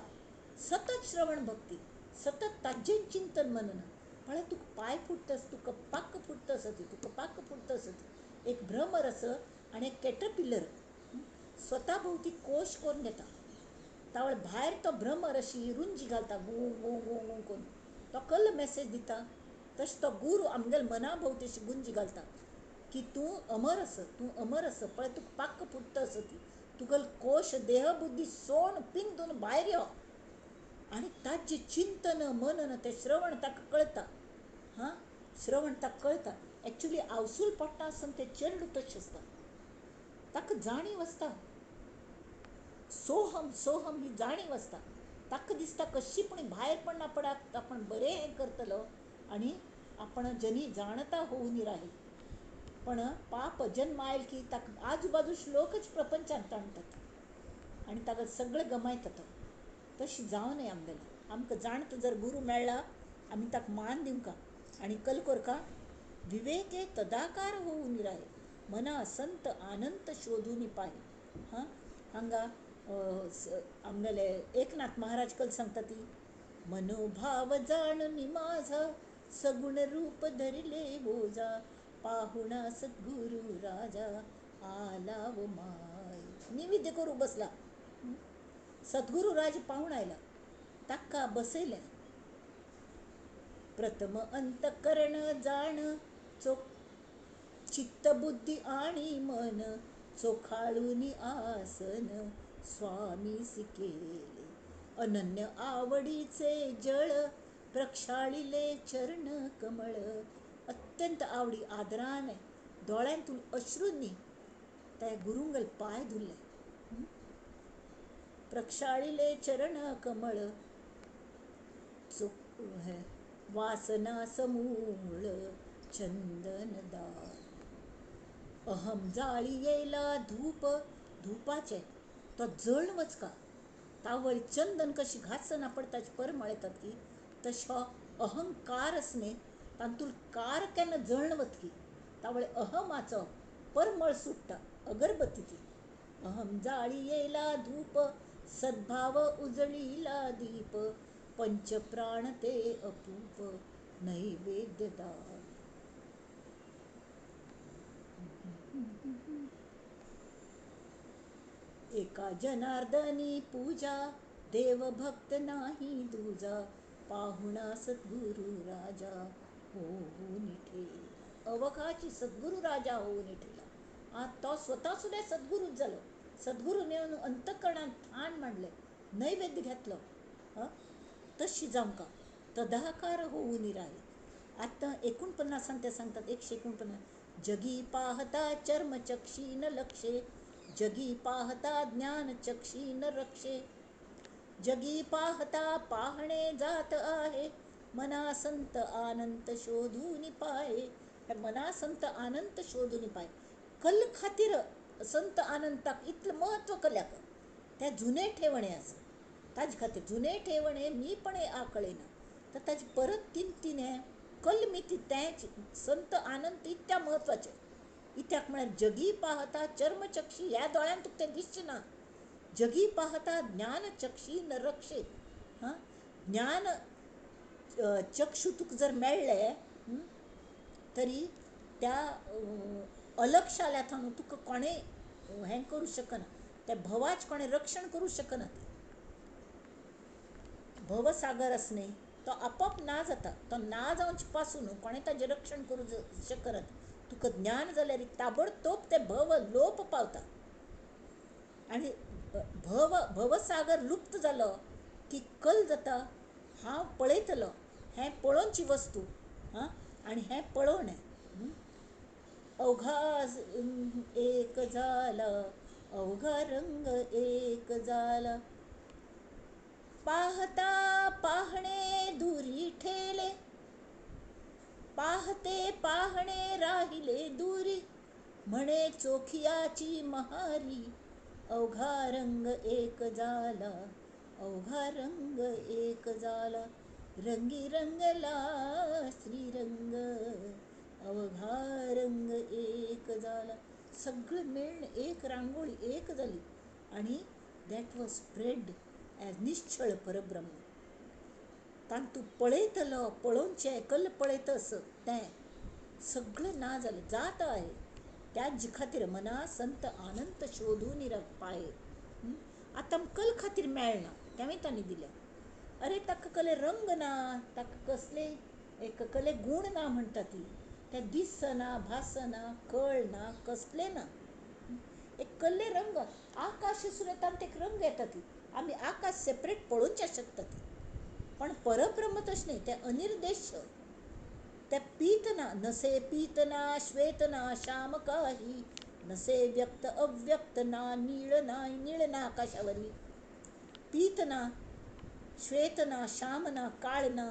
सतत श्रवण भक्ती सतत ताजें चिंतन मनन म्हळ्यार तुका पांय फुट्टस तुका पाक फुट्टस तुका पाक फुट्टस एक भ्रमरस आनी एक कॅटरपिलर स्वता भोवती कोश करून घेता. तावळे भायर तो भ्रमरशी रुंजी घालता गू गू गू गू करून तो कल्ल मॅसेज दिता. तशें तो गुरू आमगेल मना भोवती अशी गुंजी घालता की तूं अमर आस पळय तुका पाक फुट्टस तुगेल कोश देह बुद्धी सोण पिंजून भायर यो आनी ताजें चिंतन मनन तें श्रवण ताका कळटा. हां श्रवण ताका कळटा. एक्चुली आवसूल पडटा आसतना तें चेडूं तशें आसता ताका जाणीव आसता सोहम सोहम ही जाणीव आसता. ताका दिसता कशी पूण भायर पडना पडात आपण बरें हें करतलो आनी आपण जनी जाणता होऊन राहील. पण पाप जन्म आयल की ताका आजूबाजूच लोकच प्रपंचान ताणतात आनी ताका सगळें गमायता तो. तशी जावं नये आमगेलें. आमकां जाणता जर गुरू मेळ्ळा आमी ताका मान दिवका आनी कल करका विवेके तदाकार होऊन राहे मना संत आनंत शोधून पाहे. हां हांगा आमगेले एकनाथ महाराज कल सांगता ती मनोभाव जाणून माझा सगुण रूप धरिले ओजा पाहुणा सद्गुरु राजा आला व माय. निवेद्य करू बसला सद्गुरु राज पाहून आयला ताका बसयलें. प्रथम अंतकरण जाण चोख चित्त बुद्धी आणि मन चोखाळून आसन स्वामीसी केले अनन्य आवडीचे जळ प्रक्षाळिले चरण कमळ. अत्यंत आवडी आदराने दोळ्यांतून अश्रूंनी त्या गुरुंगल पाय धुल्ले. प्रक्षाळिले चरण कमळ वासना समूळ चंदनदार. अहम जाळी येला धूप धूपाचे तो जळण वचका तावळी चंदन कशी घासना पडताची परमळ येतात की तशो अहंकार असणे तांतून कार केन्ना जळण वतकी तावळे अहमाचो परमळ सुट्टा अगरबत्ती ती. अहम जाळी येला धूप सद्भाव उजळीला दीप पंचप्राण ते अपूप नैवेद्य दान. एका जनार्दनी पूजा देव भक्त नाही दूजा पाहुणा सद्गुरु राजा होऊन ठेला. अवघाची सद्गुरु राजा होऊन ठेला. तो स्वतः सुद्धा सद्गुरूच जालो. सद्गुरू नेऊन अंतकरणात ठाण मांडले नैवेद्य घेतलो. तशी जावंका तदाकार होऊन राहील. आता 49 ते सांगतात 149 जगी पाहता चर्मचक्षी न लक्षे जगी पाहता ज्ञान चक्षी न रक्षे जगी पाहता पाहणे जात आहे मनासंत आनंत शोधून पाहे. मनासंत आनंत शोधून पाहे कल खातीर संत आनंताक इतलं महत्व कल्याक त्या जुने ठेवणे असं ताजे खातीर जुने ठेवणे मी पण आकळेना तर ताजी परत तीन कल मिती तेच संत आनंद इतल्या महत्वाचे इत्याक म्हळ्यार जगी पाहता चर्मचक्षी ह्या दोळ्यान तुका तें दिसचें ना. जगी पाहता ज्ञानचक्षी न रक्षे. ज्ञान चक्षु तुका जर मेळ्ळें तरी त्या अलक्षाल्याथान तुका कोणें हें करूं शकना. त्या भवाच कोणें रक्षण करूं शकना. भवसागर आसा न्ही तो आपोआप ना जाता. तो ना जावचे पासून कोणें ताजें रक्षण करूं शकना. तुका ज्ञान जाल्यार ताबडतोब तें भव लोप पावता. आनी भवसागर लुप्त जालो की कल जाता. हांव पळयतलो हें पळोवनची वस्तू आनी हें पळोवणें. अवघा एक जाला, अवघा रंग एक जाला, पाहता पाहणे दुरी ठेले, पाहते पाहणे राहिले दुरी, म्हणे चोखियाची महारी, अवघा रंग एक जाला, अवघा रंग एक जाला, रंगी रंगला श्रीरंग, अवघा रंग एक जाला. सगळें मेळून एक रांगोळी एक जाली आनी दॅट वॉज स्प्रेड एज निश्चळ परब्रह्म. ताका तूं पळयतलो पळोवनचें कल्ल पळयतस तें सगळें ना जालें जाता आहे. त्याच खातीर मना संत आनंत शोधून पाये. आतां कल खातीर मेळना तेंवूय तांणी दिलें. अरे ताका कसले रंग ना, ताका कसले एक कसले गूण ना म्हणटा ती. तें दिसना भासना कळना कसलें ना. एक कसले रंग आकाश सुरतान ते रंग येता ती आमी आकाश सेपरेट पळोवचे शकता ती. पण परब्रह्म तशें न्ही. तें अनिर्देश्य. तें पीतना नसे पीतना श्वेतना श्याम काही, नसे व्यक्त अव्यक्त ना नीळ ना आकाशावरी, पीतना श्वेतना श्यामना काळना,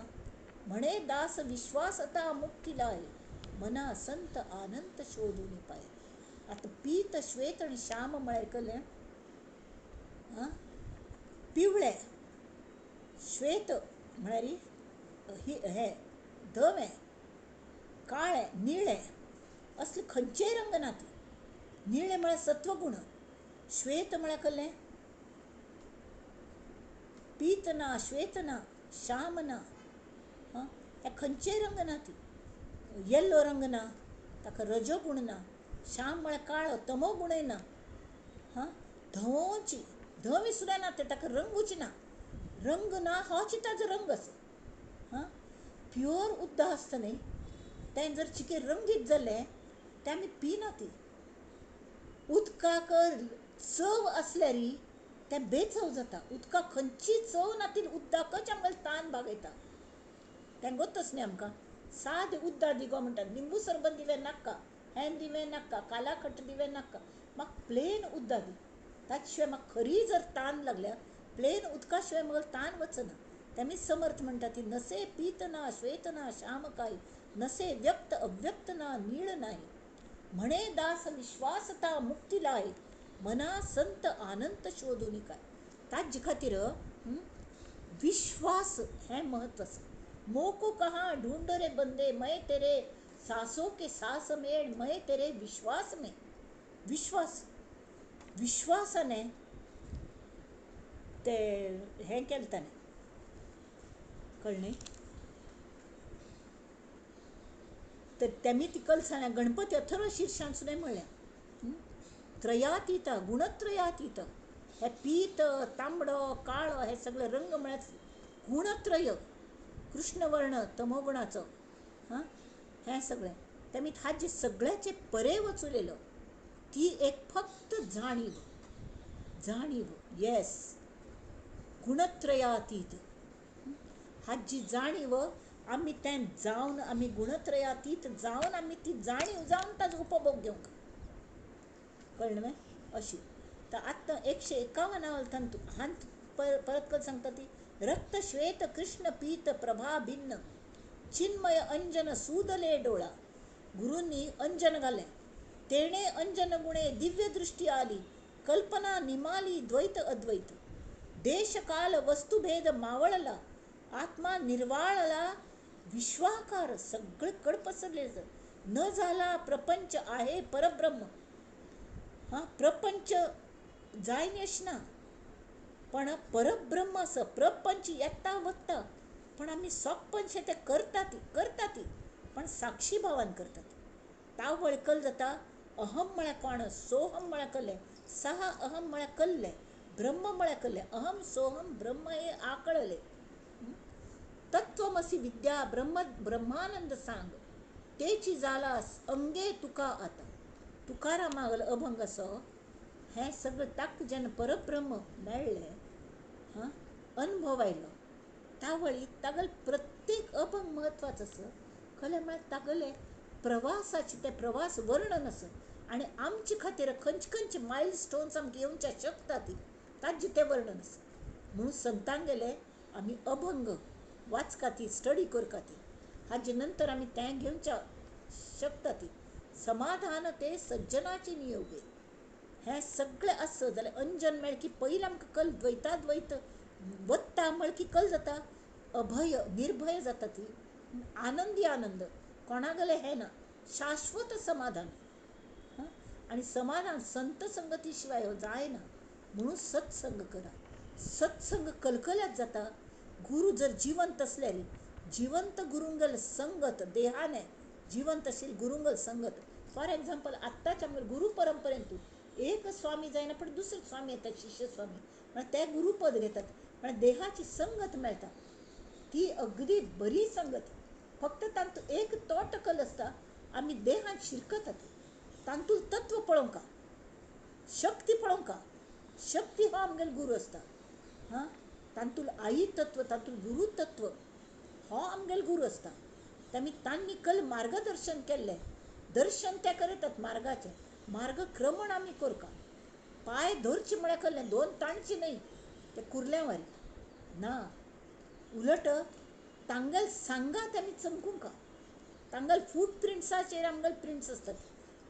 म्हणे दास विश्वासता मुक्ती लाय, मना संत आनंत शोधून पाय. आता पीत श्वेत आणि श्याम म्हळ्यार कळ्ळें. पिवळें श्वेत म्हळ्यार हे धवें, काळें निळें असले खंयचेय रंग ना ती. निळें म्हळ्यार सत्वगुण, श्वेत म्हळ्यार कळ्ळें पीत ना श्वेत ना श्याम ना. हे खंयचेय रंग ना ती. येल्लो रंग ना ताका रजोगुण ना. श्याम म्हळ्यार काळो तमोगुणय ना. धवोची धवी सुद्दां ना ते ताका रंगूच ना. रंग ना होच ताजो रंग आसा. प्युअर उदक आसता न्ही तें जर चिके रंगीत जालें तें आमी पिना ती. उदकाक चव आसल्यार तें बेचव जाता. उदकाक खंयची चव ना ती उदकाच आमगेलें तान भागयता. तें गोतच न्ही आमकां. सादें उदक दी गो म्हणटात. लिंबू सरबत दिवें नाका, हें दिवें नाका, काला खट दिवें नाका, म्हाका प्लेन उदक दी. ताचे शिवाय म्हाका खरी जर तान लागल्या प्लेन उदका शिवाय म्हाका तान वचना. तेमी समर्थ म्हणटा ती नसे पीतना श्वेतना श्याम काही, नसे व्यक्त अव्यक्त ना नीळ नाही, म्हणे दास विश्वासता मुक्ती लाय, मना संत आनंत शोधून काय. ताजे खातीर विश्वास हें म्हत्वाचं. मोको कहाँ ढूंढ रे बंदे मैं तेरे, सासों के सास मेळ मैं तेरे विश्वास में. विश्वास विश्वासाने ते हें केलें ताणें कळ्ळें. तर तेमी ती कलसाण्या गणपती अथर्व शीर्षान सुद्दां म्हणलें त्रयातीत गुणत्रयातीत. हे पीत तांबडो काळो हे सगळे रंग म्हळ्यार गुणत्रय. कृष्णवर्ण तमोगुणाचो हें सगळें तेमी हाजे सगळ्याचे परे वचूलेलो. ती एक फक्त जाणीव जाणीव येस गुणत्रयातीत. हाजी जाणीव आमी तें जावन आमी गुणत्रयातीत जावन आमी ती जाणीव जावन ताजो उपभोग घेवंक कळ्ळें न्हय. अशी तर आतां 151 हांत परत करून सांगता ती रक्त श्वेत कृष्ण पीत प्रभा भिन्न, चिन्मय अंजन सूदले डोळा. गुरूंनी अंजन घालें. तेणे अंजन गुणे दिव्य दृष्टी आली, कल्पना निमाली द्वैत अद्वैत. देश काल वस्तुभेद मावळला, आत्मा निर्वाळला विश्वाकार सगळे कड पसरले. न झाला प्रपंच आहे परब्रह्म. प्रपंच जायनेश ना, पण परब्रह्म असं प्रपंच येता वत्ता. पण आम्ही सोपपणशे ते करतात पण साक्षी भावान करतात. ताव वळकल जाता अहम म्हळ्या कोण, सोहम म्हळ्या कल्ले, सहा अहम म्हळ्या कल्ले, ब्रह्म म्हळ्या कल्ले, अहम सोहम ब्रह्म हे आकळले. तत्वमसी विद्या ब्रह्मानंद सांग, तेची जाला अंगे तुका आता. तुकारामागल अभंग असो. हे सगळं ताक जेन्ना परब्रह्म मेळ्ळे, अनुभवायलो, त्यावेळी तागल प्रत्येक अभंग महत्वाचं असं खले म्हळ्यार तागले प्रवासाचे ते प्रवास वर्णन असं. आणि आमचे खातीर खंयचे मायलस्टोन्स आमकां येवच्या शकता ती ताजे ते वर्णन असं. म्हणून संतांक गेले आमी अभंग वाचका ती, स्टडी करका ती, हाजे नंतर आमी तें घेवच्या शकता ती. समाधान ते सज्जनाचे नियोगे. हे सगळें आसत जाल्यार अंजन मेळ की पयलीं आमकां कल द्वैताद्वैत वत्ता म्हळ की कल जाता अभय निर्भय जाता ती, आनंदी आनंद. कोणागले हे ना, शाश्वत समाधान. आणि समाधान संत संगती शिवाय जायना. म्हणून सत्संग करा. सत्संग कलकल्यात जाता. गुरु जर जिवंत असल्यार, जिवंत गुरुंगल संगत, देहाने जिवंत असेल गुरुंगल संगत. फॉर एक्झाम्पल आत्ताच्या गुरु परंपरेंतून एक स्वामी जायना पण दुसरे स्वामी येतात, शिष्य स्वामी, पण ते गुरुपद घेतात, पण देहाची संगत मेळटा ती अगदी बरी संगत. फक्त तांतूं एक तोट कल असता, आमी देहात शिरकतात. तांतूल तत्व पळोवंका, शक्ती पळोवंका. शक्ती हो आमगेल गुरु असता. तांतूल आई तत्व, तांतूल गुरु तत्व हो आमगेल गुरु असता. तांणी कल मार्गदर्शन केल्ले, दर्शन ते करतात मार्गाचे. मार्गक्रमण आमी करका. पाय धरचे म्हळ्यार कल्लें, दोन ताणचे न्हय ते कुर्ल्यावारी ना. उलट तांगेल सांगा ते आमी चमकूंका. तांगेल फूटप्रिंट्साचेर आमगेल प्रिंट्स असतात.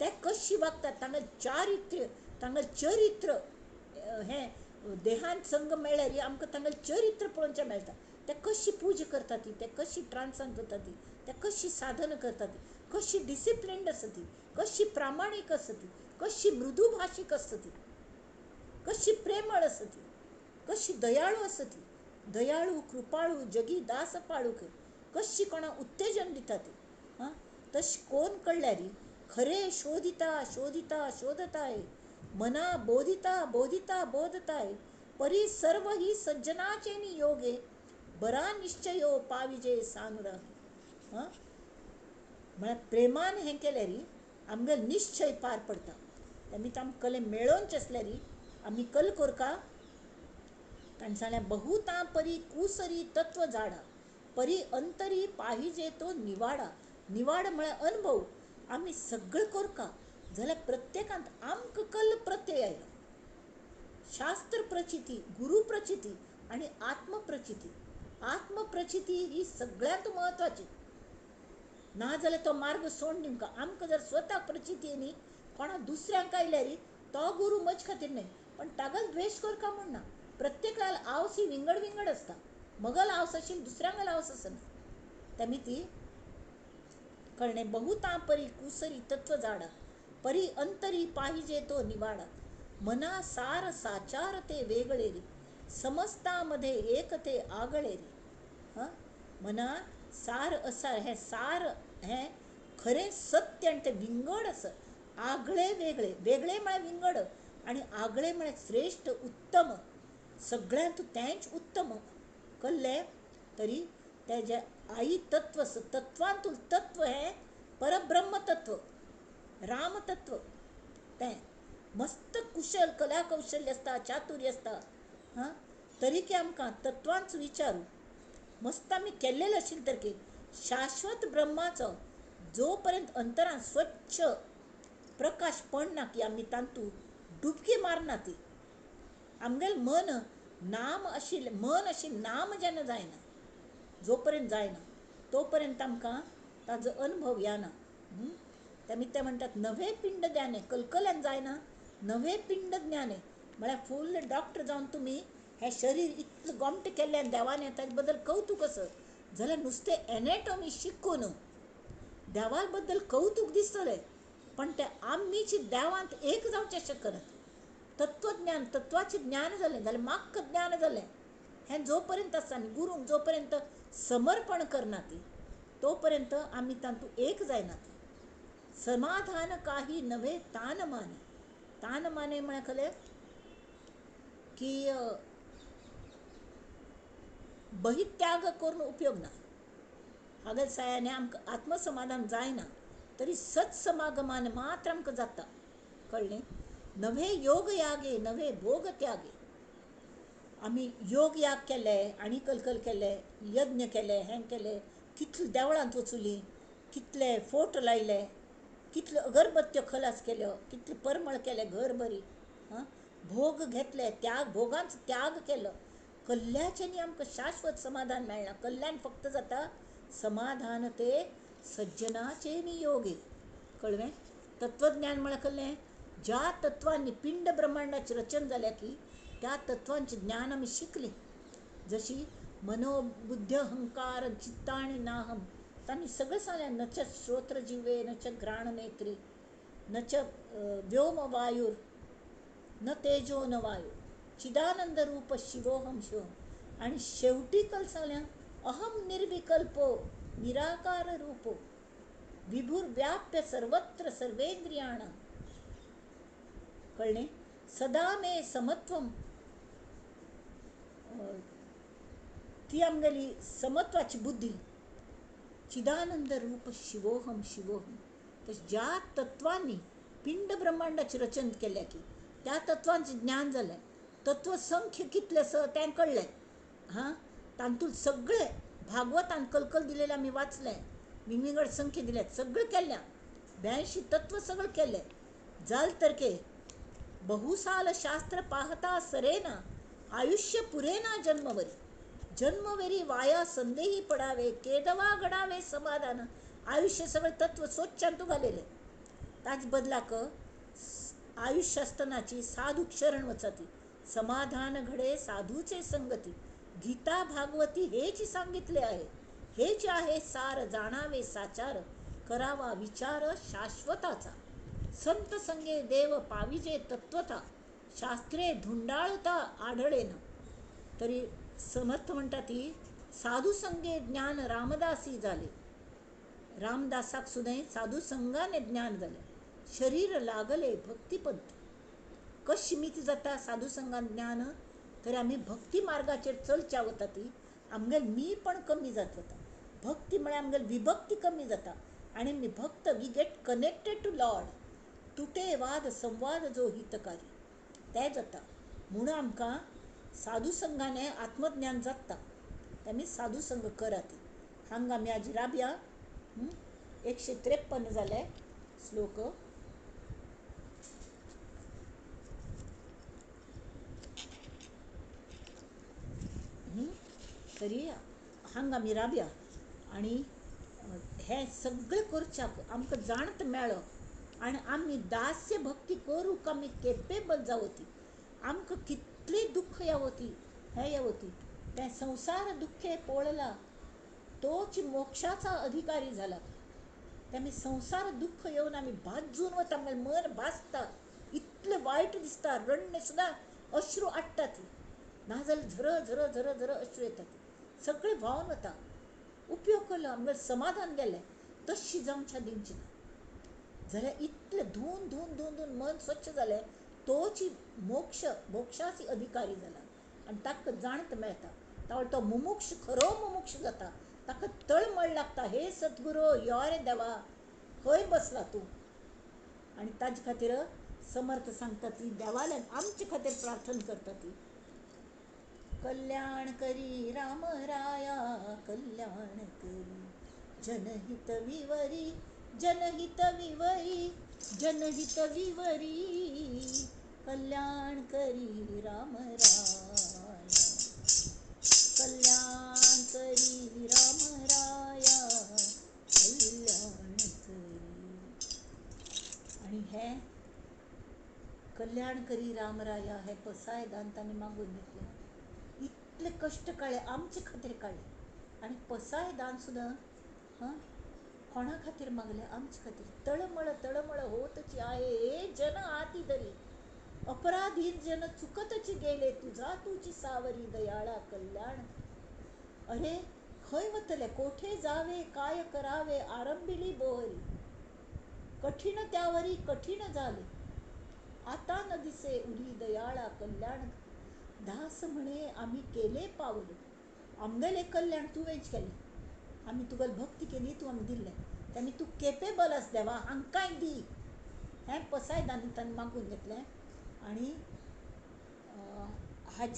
ते कशी वागतात, तांगेल चरित्र हे देहान संग मेळ्ळ्यार आमकां तांगेल चरित्र पळोवचें मेळटा. ते कशी पूजा करता ती, ते कशी ट्रान्सान करता ती, ते कशी साधन करता ती, कशी डिसिप्लिन्ड आसा ती, कशी प्रामाणीक आसा ती, कशी मृदू भाशीक आसता ती, कशी प्रेमळ आसा ती, कशी दयाळू आसा ती, दयाळू कृपाळू जगी दास पाळूक, कशी कोणा उत्तेजन दिता ती. तशी कोण कळल्यार खरे शोधिता शोधिता शोधताय, मना बोधिता बोधिता बोधताय, परी सर्व ही सज्जनाचे नियोगे, बरा निश्चयो पाविजे सानुराग. म्हळ्यार प्रेमान हें केल्यार आमगेल निश्चय पार पडटा. तेमी आमकां कले मेळोवचें असल्यार आमी कल करका. ताणें सांगलें बहुता परी कुसरी तत्व झाडा, परी अंतरी पाहिजे तो निवाडा. निवाड म्हळ्यार अनुभव. आमी सगळें करका जाल्यार प्रत्येकांत आमकां कल प्रत्यय आयलो. शास्त्र प्रचिती, गुरु प्रचिती आणि आत्मप्रचिती. आत्मप्रचिती ही सगळ्यांत महत्वाची. ना जाल्यार तो मार्ग सोडून दिवंका. आमकां जर स्वताक प्रचिती येयली, कोणा दुसऱ्यांक आयल्यार तो गुरु म्हजे खातीर न्हय, पण तागेल द्वेश करका म्हण ना. प्रत्येकाल आवसी विंगड विंगड असता. मगल आवस आशिल्ली दुसऱ्यांगल आवस आसना. तेमी ती कळणे बहुता परी कुसरी तत्व झाडा, परी अंतरी पाहिजे तो निवाडा. मना सार साचार ते वेगळे रे, समस्तामध्ये एक ते आगळे रे. मना सार असार, हे सार हे खरे सत्य आणि ते विंगड असं. आगळे वेगळे, वेगळे म्हळ्यार विंगड आणि आगळे म्हळ्यार श्रेष्ठ उत्तम. सगळ्यांत तेंच उत्तम कल्ले तरी तेजे आई तत्व, तत्वांतूल तत्व हे परब्रह्म तत्व, राम तत्व. तें मस्त कुशल कला कौशल्य असता, चातुर्य असता. तरी की आमकां तत्वांच विचारू मस्त आमी केल्लेले आशिल्ले तर की शाश्वत ब्रह्माचो जो पर्यंत अंतरान स्वच्छ प्रकाश पडना की आमी तांतू डुबकी मारना ती. आमगेल मन नाम आशिल्ले, मन आशिल्ले नाम जेन्ना जायना, जो पर्यंत जायना तो पर्यंत आमकां ताजो अनुभव येना. तेमी ते म्हणटात नवे पिंड ज्ञाने, कलकल्यान जायना नवे पिंड ज्ञाने. म्हळ्यार फूल डॉक्टर जावन तुमी हें शरीर इतलें गोमटें केल्ल्यान देवान ताजे बद्दल कवतूक आसत, जाल्यार नुस्तें एनेटॉमी शिकून देवा बद्दल कौतुक दिसतलें, पण ते आमीची देवांत एक जावचें शकत. तत्वज्ञान, तत्वाचें ज्ञान जालें जाल्यार म्हाका ज्ञान जालें हें जोपर्यंत आसा आनी गुरूंक जोपर्यंत समर्पण करना ती तोपर्यंत आमी तातूंत एक जायना. समाधान काही नव्हे तान माने. तान माने म्हळ्यार खलें की बहित्याग करून उपयोग ना. हागल सायाने आमकां आत्मसमाधान जायना तरी सत्समागमान मात्र आमकां जाता. कळ्ळें? नवे योग यागे नवे भोग त्यागे. आमी योग याग केले, आनी कलकल केले, यज्ञ केले, हें केलें, कितले देवळांत वचुलीं, कितले फोट लायले, कितल्यो अगरबत्त्यो खलास केल्यो, कितले परमळ केले घर बरी, भोग घेतले, त्याग, भोगांचो त्याग केलो. कल्ल्याच्यानी आमकां शाश्वत समाधान मेळना. कल्याण फक्त जाता समाधान ते सज्जनाचे नियोगे. कळ्ळें? तत्वज्ञान म्हळ्यार कळ्ळें, ज्या तत्वांनी पिंड ब्रह्मांडाचें रचन जालें की त्या तत्वांचें ज्ञान आमी शिकलीं. जशी मनोबुद्धी अहंकार चित्ताणी नाहम, तांणी सगळें सांगलें. न च श्रोत्र जिवे, न च घ्राण नेत्रे, न च व्योम वायुर, न तेजो न वायू, चिदानंद रूप शिवोहम शिवम. आणि शेवटी कल सांगल्या अहम निर्विकल्पो निराकार रूपो विभुर्व्याप्य सर्वत्र सर्वेंद्रियाणां. कळ्ळें? सदा मे समत्वम. ती आमगेली समत्वाची बुद्धी. चिदानंद रूप शिवोहम शिवोहम. ज्या तत्वांनी पिंड ब्रह्मांडाचे रचन केले की त्या तत्वांचें ज्ञान जालें. तत्व संख्य कितलें आसा तें कळ्ळें. तातूंत सगळे भागवतान कलकल दिलेले आमी वाचलें, विंगड संख्य दिल्यात, सगळें केल्या. 82 तत्व सगळं केलें. जाल तरके बहुसाल शास्त्र पाहता सरेना, आयुष्य पुरेना जन्मवरी. जन्मवेरी वाया संदेही पडावे, केदवा घडावे समाधान. आयुष्य सगळे तत्व स्वच्छांत घालेले. ताच बदलाक आयुष्य असतानाची साधू शरण वचती, समाधान घडे साधूचे संगती. गीता भागवती हेच सांगितले आहे. हेच आहे सार, जाणावे साचार, करावा विचार शाश्वताचा. संत संगे देव पाविजे तत्वता, शास्त्रे धुंडाळता आढळेन. तरी समर्थ म्हणटा ती साधू संगे ज्ञान रामदासी झाले. रामदासाक सुद्धा साधू संघाने ज्ञान झाले. शरीर लागले भक्तिपंथ. कशी मिती जाता साधू संघान ज्ञान? तर आम्ही भक्ती मार्गाचेर चलच्या वता ती आमगेल मी पण कमी जात वता. भक्ती म्हळ्यार आमगेल विभक्ती कमी जाता आणि आमी भक्त we get connected to Lord. तुटे वाद संवाद जो हितकारी ते जाता. म्हणून आमकां साधू संघाने आत्मज्ञान जाता. आमी साधू संघ करात. हांगा आमी आज राबया. 153 जाले श्लोक. तरी हांगा आमी राबया आनी हे सगळें करच्याक आमकां जाणत मेळ्ळो आनी आमी दास्य भक्ती करूंक आमी केपेबल जावती. आमकां कितली दुःख येवती हे येवती. तें संसार दुःखे पळला तोच मोक्षाचा अधिकारी झाला. ते आमी संसार दुःख येवन आमी भाजून वता, मन भाजता, इतलें वायट दिसता. रडणे सुद्दां अश्रू आडटा ती, नाजाल्यार झर झर झर झर अश्रू येता ती. सगळें व्हांवन वता. उपयोग केलो आमगेलें समाधान गेलें. तशी जावच्या दिवची ना. जाल्यार इतलें धुवन धुवन धुवन धुवन मन स्वच्छ जालें. तोच मोक्षाची अधिकारी जाला आनी ताका जाणत मेळटा. तावळ तो मुमुक्ष खरो मुमुक्ष जाता. ताका तळमळ लागता, हे सद्गुरू यो रे देवा खंय बसला तूं. आनी ताजे खातीर समर्थ सांगता ती देवाल्यान आमचे खातीर प्रार्थना करता ती. कल्याण करी राम राया कल्याण करी, जनहित विवरी जनहित विवरी जनहित विवरी. कल्याण करी राम राया कल्याण करी राम राया कल्याण करी. आणि हे कल्याण करी राम राया हे पसाय दांतांनी मागून घेतले. इतले कष्ट काळे आमचे खातीर काळे आणि पसाय दान सुद्दां कोणा खातीर मागल्या? आमचे खातीर. तळमळ तळमळ होतची आहे हे जन आती दरी, अपराधीन जन चुकतची गेले, तुझी सावरी दयाळा कल्याण. अरे खंय वतले, कोठे जावे, काय करावे, आरंभिली बोहरी. कठीण त्यावरी कठीण झाले, आता न दिसे उरी दयाळा कल्याण. दास म्हणे आम्ही केले पावल, आमगेले कल्याण तू वेच केले. आम्ही तुगेल भक्ती केली, तू आम्ही दिले. त्यांनी तू केपेबल आस देवा, हांकांय दी. हें पसायदानी ताणें मागून घेतलें. आणि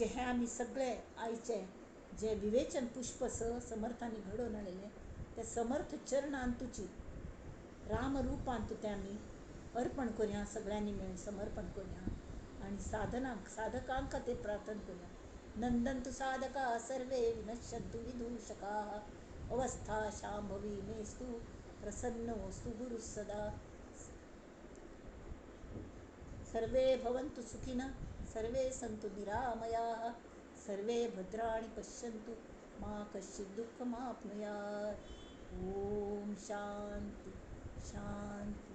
हें आमी सगळे आयचे जे विवेचन पुष्प समर्थांनी घडोवन हाडिल्लें ते समर्थ चरणान तुजी रामरुपान तू तें आमी अर्पण करुया, सगळ्यांनी मेळून समर्पण करुया आणि साधकां खातीर प्रार्थना करुया. नंदन्तु साधका सर्वे विनश्यन्तु विदूषकाः, अवस्था शांभवी मेस्तु प्रसन्नोऽस्तु गुरुः सदा. सर्वे भवन्तु सुखिनः, सर्वे सन्तु निरामयाः, सर्वे भद्राणि पश्यन्तु मा कश्चित् दुःखमाप्नुयात्. ॐ शान्ति शान्ति.